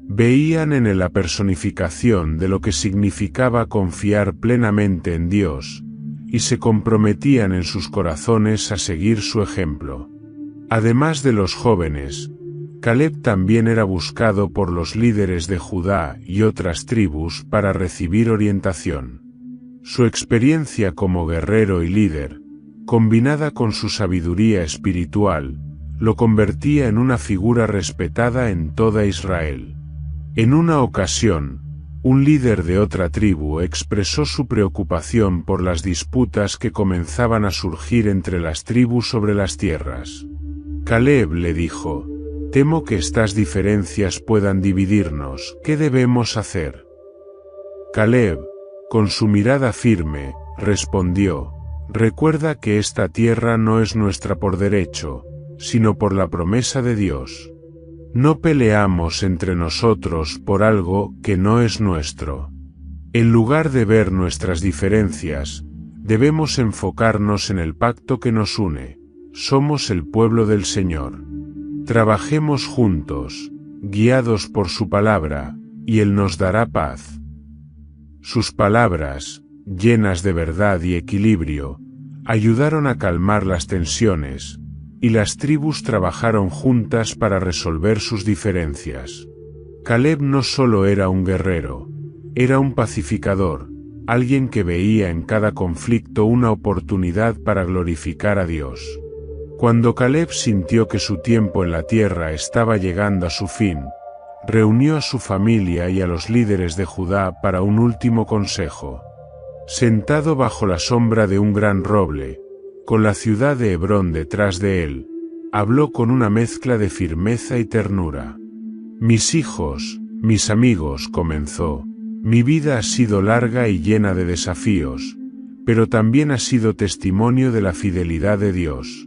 Veían en él la personificación de lo que significaba confiar plenamente en Dios, y se comprometían en sus corazones a seguir su ejemplo. Además de los jóvenes, Caleb también era buscado por los líderes de Judá y otras tribus para recibir orientación. Su experiencia como guerrero y líder, combinada con su sabiduría espiritual, lo convertía en una figura respetada en toda Israel. En una ocasión, Un líder de otra tribu expresó su preocupación por las disputas que comenzaban a surgir entre las tribus sobre las tierras. Caleb le dijo: «Temo que estas diferencias puedan dividirnos. ¿Qué debemos hacer?». Caleb, con su mirada firme, respondió: «Recuerda que esta tierra no es nuestra por derecho, sino por la promesa de Dios. No peleamos entre nosotros por algo que no es nuestro. En lugar de ver nuestras diferencias, debemos enfocarnos en el pacto que nos une. Somos el pueblo del Señor. Trabajemos juntos, guiados por su palabra, y Él nos dará paz». Sus palabras, llenas de verdad y equilibrio, ayudaron a calmar las tensiones, y las tribus trabajaron juntas para resolver sus diferencias. Caleb no solo era un guerrero, era un pacificador, alguien que veía en cada conflicto una oportunidad para glorificar a Dios. Cuando Caleb sintió que su tiempo en la tierra estaba llegando a su fin, reunió a su familia y a los líderes de Judá para un último consejo. Sentado bajo la sombra de un gran roble, con la ciudad de Hebrón detrás de él, habló con una mezcla de firmeza y ternura. «Mis hijos, mis amigos», comenzó, «mi vida ha sido larga y llena de desafíos, pero también ha sido testimonio de la fidelidad de Dios.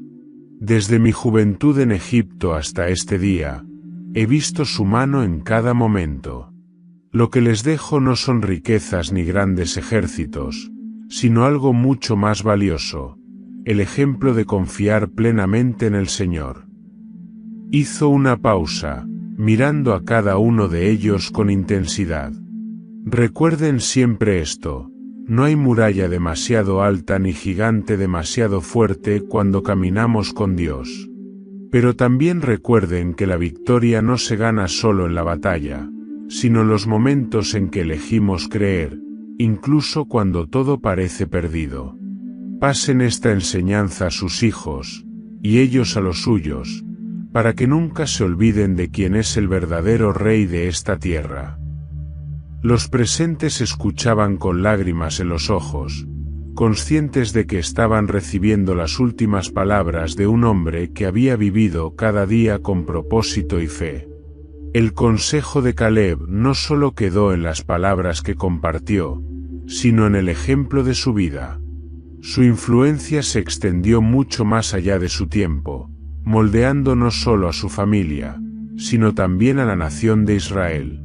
Desde mi juventud en Egipto hasta este día, he visto su mano en cada momento. Lo que les dejo no son riquezas ni grandes ejércitos, sino algo mucho más valioso: el ejemplo de confiar plenamente en el Señor». Hizo una pausa, mirando a cada uno de ellos con intensidad. «Recuerden siempre esto: no hay muralla demasiado alta ni gigante demasiado fuerte cuando caminamos con Dios. Pero también recuerden que la victoria no se gana solo en la batalla, sino en los momentos en que elegimos creer, incluso cuando todo parece perdido. Pasen esta enseñanza a sus hijos, y ellos a los suyos, para que nunca se olviden de quién es el verdadero rey de esta tierra». Los presentes escuchaban con lágrimas en los ojos, conscientes de que estaban recibiendo las últimas palabras de un hombre que había vivido cada día con propósito y fe. El consejo de Caleb no solo quedó en las palabras que compartió, sino en el ejemplo de su vida. Su influencia se extendió mucho más allá de su tiempo, moldeando no solo a su familia, sino también a la nación de Israel.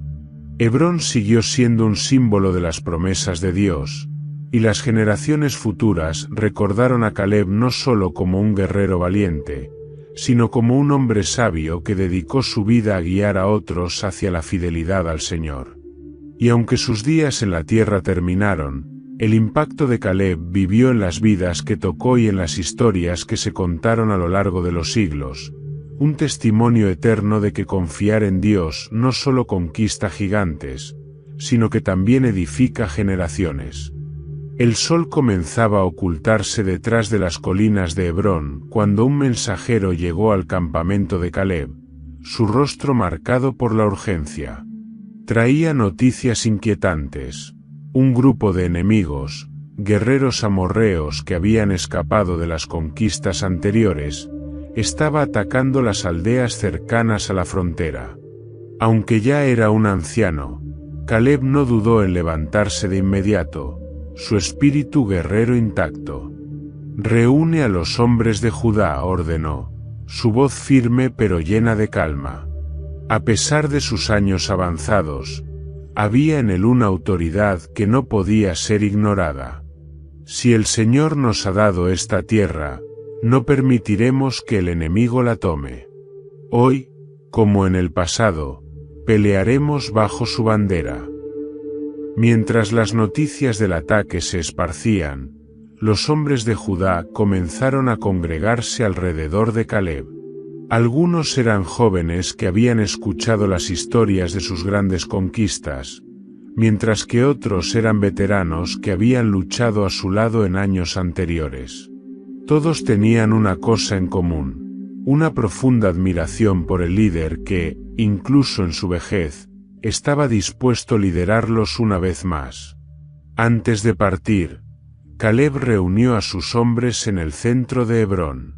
Hebrón siguió siendo un símbolo de las promesas de Dios, y las generaciones futuras recordaron a Caleb no solo como un guerrero valiente, sino como un hombre sabio que dedicó su vida a guiar a otros hacia la fidelidad al Señor. Y aunque sus días en la tierra terminaron, el impacto de Caleb vivió en las vidas que tocó y en las historias que se contaron a lo largo de los siglos, un testimonio eterno de que confiar en Dios no solo conquista gigantes, sino que también edifica generaciones. El sol comenzaba a ocultarse detrás de las colinas de Hebrón cuando un mensajero llegó al campamento de Caleb, su rostro marcado por la urgencia. Traía noticias inquietantes. Un grupo de enemigos, guerreros amorreos que habían escapado de las conquistas anteriores, estaba atacando las aldeas cercanas a la frontera. Aunque ya era un anciano, Caleb no dudó en levantarse de inmediato, su espíritu guerrero intacto. «Reúne a los hombres de Judá», ordenó, su voz firme pero llena de calma. A pesar de sus años avanzados, había en él una autoridad que no podía ser ignorada. «Si el Señor nos ha dado esta tierra, no permitiremos que el enemigo la tome. Hoy, como en el pasado, pelearemos bajo su bandera». Mientras las noticias del ataque se esparcían, los hombres de Judá comenzaron a congregarse alrededor de Caleb. Algunos eran jóvenes que habían escuchado las historias de sus grandes conquistas, mientras que otros eran veteranos que habían luchado a su lado en años anteriores. Todos tenían una cosa en común: una profunda admiración por el líder que, incluso en su vejez, estaba dispuesto a liderarlos una vez más. Antes de partir, Caleb reunió a sus hombres en el centro de Hebrón.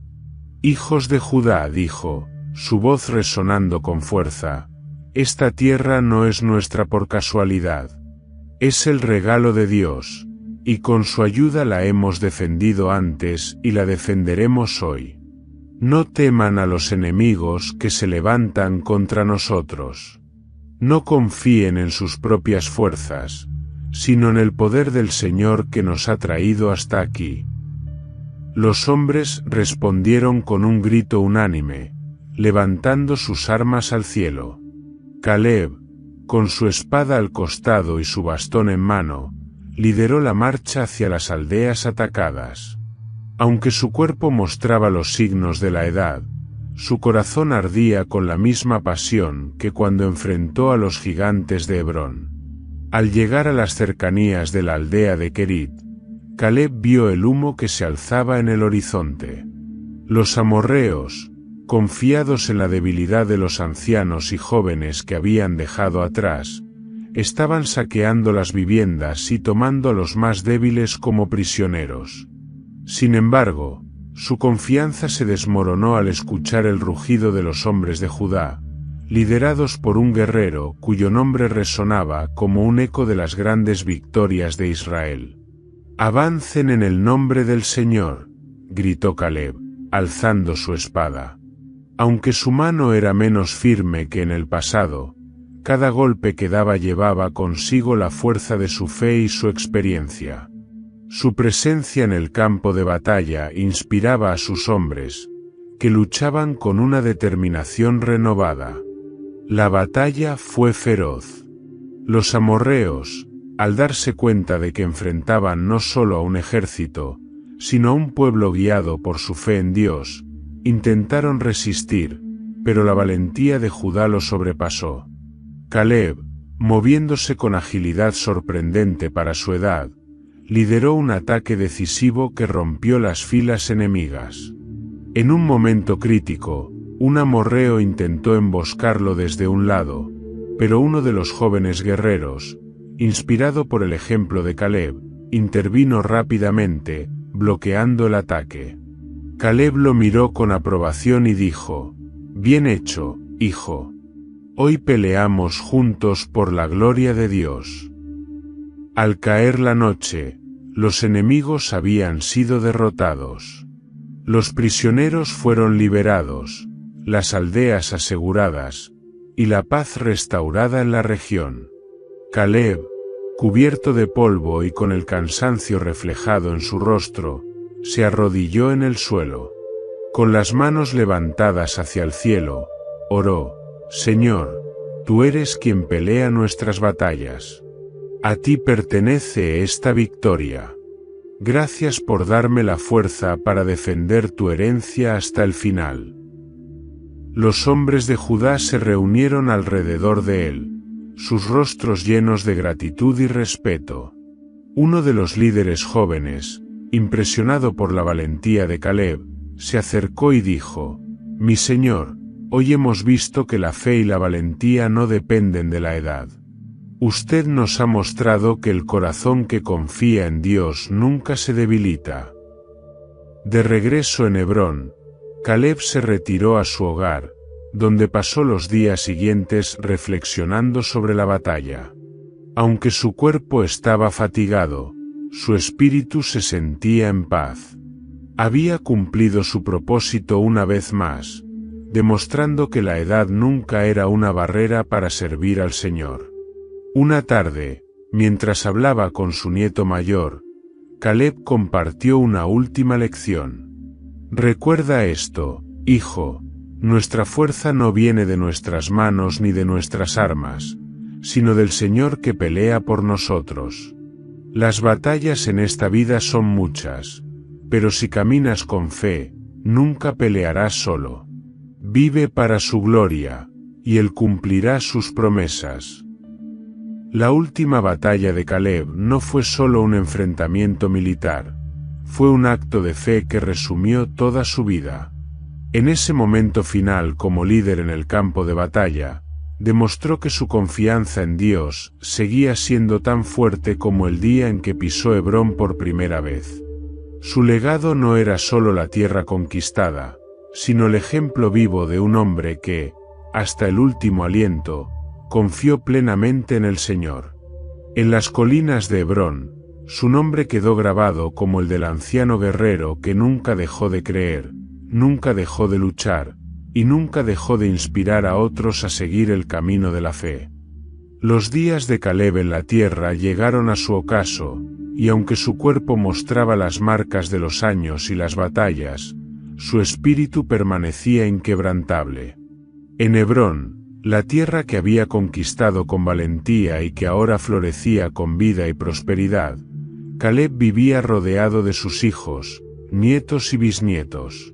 «Hijos de Judá», dijo, su voz resonando con fuerza, «esta tierra no es nuestra por casualidad. Es el regalo de Dios, y con su ayuda la hemos defendido antes y la defenderemos hoy. No teman a los enemigos que se levantan contra nosotros. No confíen en sus propias fuerzas, sino en el poder del Señor que nos ha traído hasta aquí». Los hombres respondieron con un grito unánime, levantando sus armas al cielo. Caleb, con su espada al costado y su bastón en mano, lideró la marcha hacia las aldeas atacadas. Aunque su cuerpo mostraba los signos de la edad, su corazón ardía con la misma pasión que cuando enfrentó a los gigantes de Hebrón. Al llegar a las cercanías de la aldea de Kerit, Caleb vio el humo que se alzaba en el horizonte. Los amorreos, confiados en la debilidad de los ancianos y jóvenes que habían dejado atrás, estaban saqueando las viviendas y tomando a los más débiles como prisioneros. Sin embargo, su confianza se desmoronó al escuchar el rugido de los hombres de Judá, liderados por un guerrero cuyo nombre resonaba como un eco de las grandes victorias de Israel. «Avancen en el nombre del Señor», gritó Caleb, alzando su espada. Aunque su mano era menos firme que en el pasado, cada golpe que daba llevaba consigo la fuerza de su fe y su experiencia. Su presencia en el campo de batalla inspiraba a sus hombres, que luchaban con una determinación renovada. La batalla fue feroz. Los amorreos, al darse cuenta de que enfrentaban no solo a un ejército, sino a un pueblo guiado por su fe en Dios, intentaron resistir, pero la valentía de Judá los sobrepasó. Caleb, moviéndose con agilidad sorprendente para su edad, lideró un ataque decisivo que rompió las filas enemigas. En un momento crítico, un amorreo intentó emboscarlo desde un lado, pero uno de los jóvenes guerreros, inspirado por el ejemplo de Caleb, intervino rápidamente, bloqueando el ataque. Caleb lo miró con aprobación y dijo: «Bien hecho, hijo. Hoy peleamos juntos por la gloria de Dios». Al caer la noche, los enemigos habían sido derrotados. Los prisioneros fueron liberados, las aldeas aseguradas, y la paz restaurada en la región. Caleb, cubierto de polvo y con el cansancio reflejado en su rostro, se arrodilló en el suelo. Con las manos levantadas hacia el cielo, oró: «Señor, tú eres quien pelea nuestras batallas. A ti pertenece esta victoria. Gracias por darme la fuerza para defender tu herencia hasta el final». Los hombres de Judá se reunieron alrededor de él, sus rostros llenos de gratitud y respeto. Uno de los líderes jóvenes, impresionado por la valentía de Caleb, se acercó y dijo: «Mi señor, hoy hemos visto que la fe y la valentía no dependen de la edad. Usted nos ha mostrado que el corazón que confía en Dios nunca se debilita». De regreso en Hebrón, Caleb se retiró a su hogar, donde pasó los días siguientes reflexionando sobre la batalla. Aunque su cuerpo estaba fatigado, su espíritu se sentía en paz. Había cumplido su propósito una vez más, demostrando que la edad nunca era una barrera para servir al Señor. Una tarde, mientras hablaba con su nieto mayor, Caleb compartió una última lección. «Recuerda esto, hijo. Nuestra fuerza no viene de nuestras manos ni de nuestras armas, sino del Señor que pelea por nosotros. Las batallas en esta vida son muchas, pero si caminas con fe, nunca pelearás solo. Vive para su gloria, y Él cumplirá sus promesas». La última batalla de Caleb no fue solo un enfrentamiento militar, fue un acto de fe que resumió toda su vida. En ese momento final como líder en el campo de batalla, demostró que su confianza en Dios seguía siendo tan fuerte como el día en que pisó Hebrón por primera vez. Su legado no era solo la tierra conquistada, sino el ejemplo vivo de un hombre que, hasta el último aliento, confió plenamente en el Señor. En las colinas de Hebrón, su nombre quedó grabado como el del anciano guerrero que nunca dejó de creer, nunca dejó de luchar, y nunca dejó de inspirar a otros a seguir el camino de la fe. Los días de Caleb en la tierra llegaron a su ocaso, y aunque su cuerpo mostraba las marcas de los años y las batallas, su espíritu permanecía inquebrantable. En Hebrón, la tierra que había conquistado con valentía y que ahora florecía con vida y prosperidad, Caleb vivía rodeado de sus hijos, nietos y bisnietos.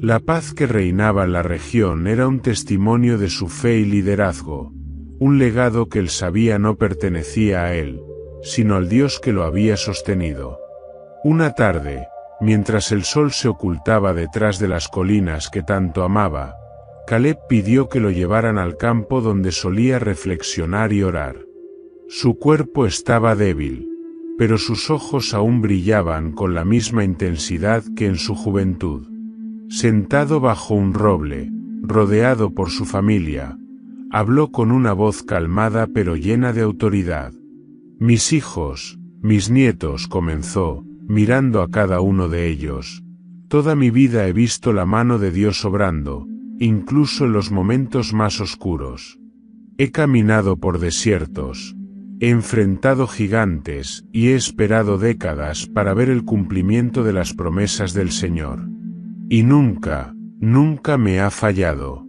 La paz que reinaba en la región era un testimonio de su fe y liderazgo, un legado que él sabía no pertenecía a él, sino al Dios que lo había sostenido. Una tarde, mientras el sol se ocultaba detrás de las colinas que tanto amaba, Caleb pidió que lo llevaran al campo donde solía reflexionar y orar. Su cuerpo estaba débil, pero sus ojos aún brillaban con la misma intensidad que en su juventud. Sentado bajo un roble, rodeado por su familia, habló con una voz calmada pero llena de autoridad. «Mis hijos, mis nietos», comenzó, mirando a cada uno de ellos. «Toda mi vida he visto la mano de Dios obrando, incluso en los momentos más oscuros. He caminado por desiertos, he enfrentado gigantes y he esperado décadas para ver el cumplimiento de las promesas del Señor. Y nunca, nunca me ha fallado».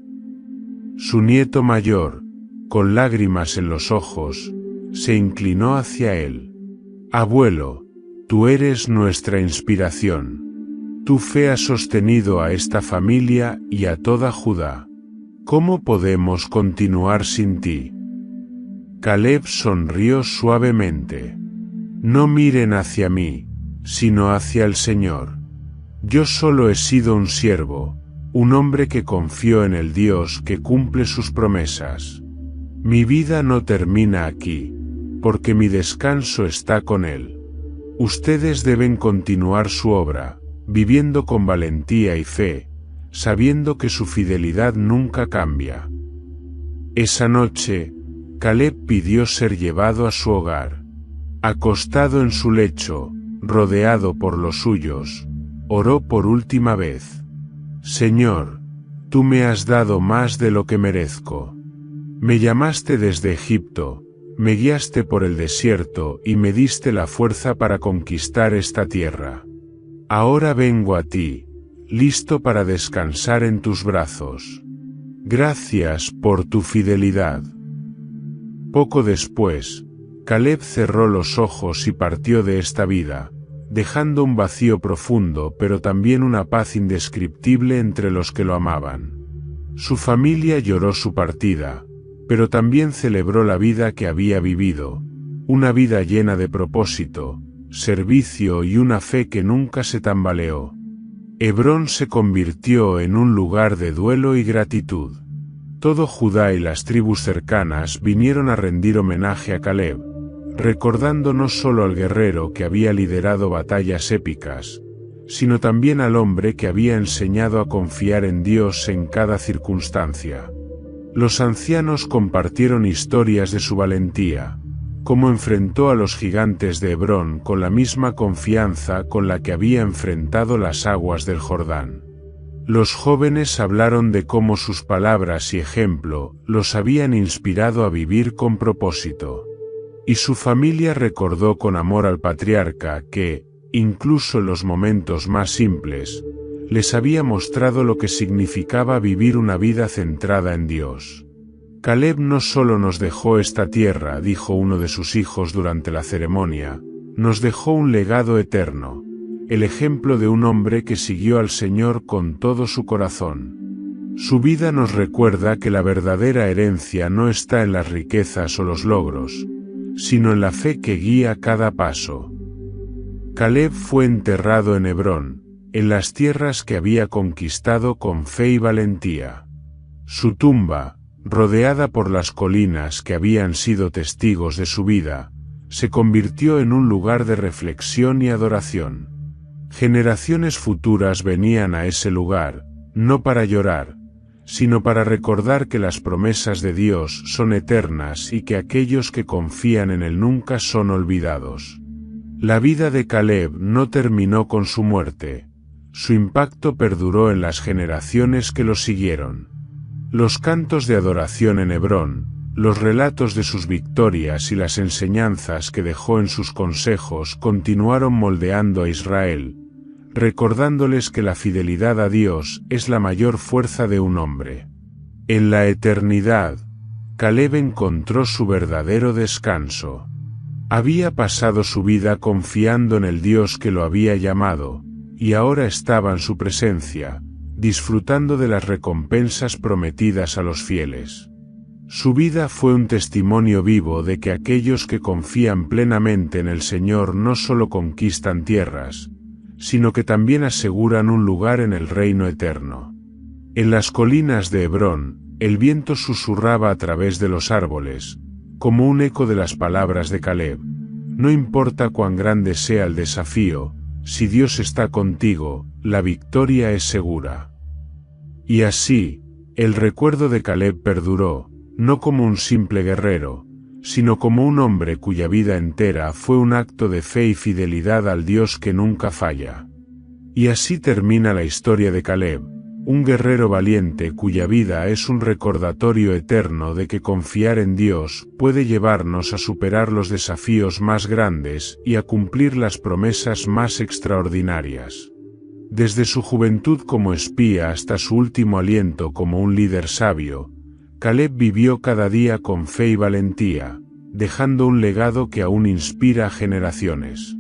Su nieto mayor, con lágrimas en los ojos, se inclinó hacia él. «Abuelo, tú eres nuestra inspiración. Tu fe ha sostenido a esta familia y a toda Judá. ¿Cómo podemos continuar sin ti?». Caleb sonrió suavemente. «No miren hacia mí, sino hacia el Señor. Yo solo he sido un siervo, un hombre que confió en el Dios que cumple sus promesas. Mi vida no termina aquí, porque mi descanso está con Él. Ustedes deben continuar su obra, viviendo con valentía y fe, sabiendo que su fidelidad nunca cambia». Esa noche, Caleb pidió ser llevado a su hogar. Acostado en su lecho, rodeado por los suyos, oró por última vez. «Señor, tú me has dado más de lo que merezco. Me llamaste desde Egipto, me guiaste por el desierto y me diste la fuerza para conquistar esta tierra. Ahora vengo a ti, listo para descansar en tus brazos. Gracias por tu fidelidad». Poco después, Caleb cerró los ojos y partió de esta vida, dejando un vacío profundo pero también una paz indescriptible entre los que lo amaban. Su familia lloró su partida, pero también celebró la vida que había vivido, una vida llena de propósito, servicio y una fe que nunca se tambaleó. Hebrón se convirtió en un lugar de duelo y gratitud. Todo Judá y las tribus cercanas vinieron a rendir homenaje a Caleb, recordando no solo al guerrero que había liderado batallas épicas, sino también al hombre que había enseñado a confiar en Dios en cada circunstancia. Los ancianos compartieron historias de su valentía, cómo enfrentó a los gigantes de Hebrón con la misma confianza con la que había enfrentado las aguas del Jordán. Los jóvenes hablaron de cómo sus palabras y ejemplo los habían inspirado a vivir con propósito. Y su familia recordó con amor al patriarca que, incluso en los momentos más simples, les había mostrado lo que significaba vivir una vida centrada en Dios. «Caleb no solo nos dejó esta tierra», dijo uno de sus hijos durante la ceremonia, «nos dejó un legado eterno, el ejemplo de un hombre que siguió al Señor con todo su corazón. Su vida nos recuerda que la verdadera herencia no está en las riquezas o los logros, sino en la fe que guía cada paso». Caleb fue enterrado en Hebrón, en las tierras que había conquistado con fe y valentía. Su tumba, rodeada por las colinas que habían sido testigos de su vida, se convirtió en un lugar de reflexión y adoración. Generaciones futuras venían a ese lugar, no para llorar, sino para recordar que las promesas de Dios son eternas y que aquellos que confían en Él nunca son olvidados. La vida de Caleb no terminó con su muerte. Su impacto perduró en las generaciones que lo siguieron. Los cantos de adoración en Hebrón, los relatos de sus victorias y las enseñanzas que dejó en sus consejos continuaron moldeando a Israel, recordándoles que la fidelidad a Dios es la mayor fuerza de un hombre. En la eternidad, Caleb encontró su verdadero descanso. Había pasado su vida confiando en el Dios que lo había llamado, y ahora estaba en su presencia, disfrutando de las recompensas prometidas a los fieles. Su vida fue un testimonio vivo de que aquellos que confían plenamente en el Señor no solo conquistan tierras, sino que también aseguran un lugar en el reino eterno. En las colinas de Hebrón, el viento susurraba a través de los árboles, como un eco de las palabras de Caleb: no importa cuán grande sea el desafío, si Dios está contigo, la victoria es segura. Y así, el recuerdo de Caleb perduró, no como un simple guerrero, sino como un hombre cuya vida entera fue un acto de fe y fidelidad al Dios que nunca falla. Y así termina la historia de Caleb, un guerrero valiente cuya vida es un recordatorio eterno de que confiar en Dios puede llevarnos a superar los desafíos más grandes y a cumplir las promesas más extraordinarias. Desde su juventud como espía hasta su último aliento como un líder sabio, Caleb vivió cada día con fe y valentía, dejando un legado que aún inspira a generaciones.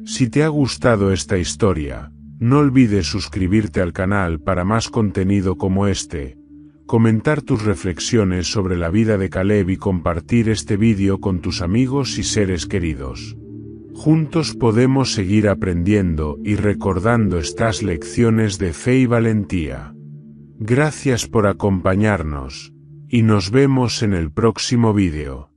Si te ha gustado esta historia, no olvides suscribirte al canal para más contenido como este, comentar tus reflexiones sobre la vida de Caleb y compartir este vídeo con tus amigos y seres queridos. Juntos podemos seguir aprendiendo y recordando estas lecciones de fe y valentía. Gracias por acompañarnos, y nos vemos en el próximo vídeo.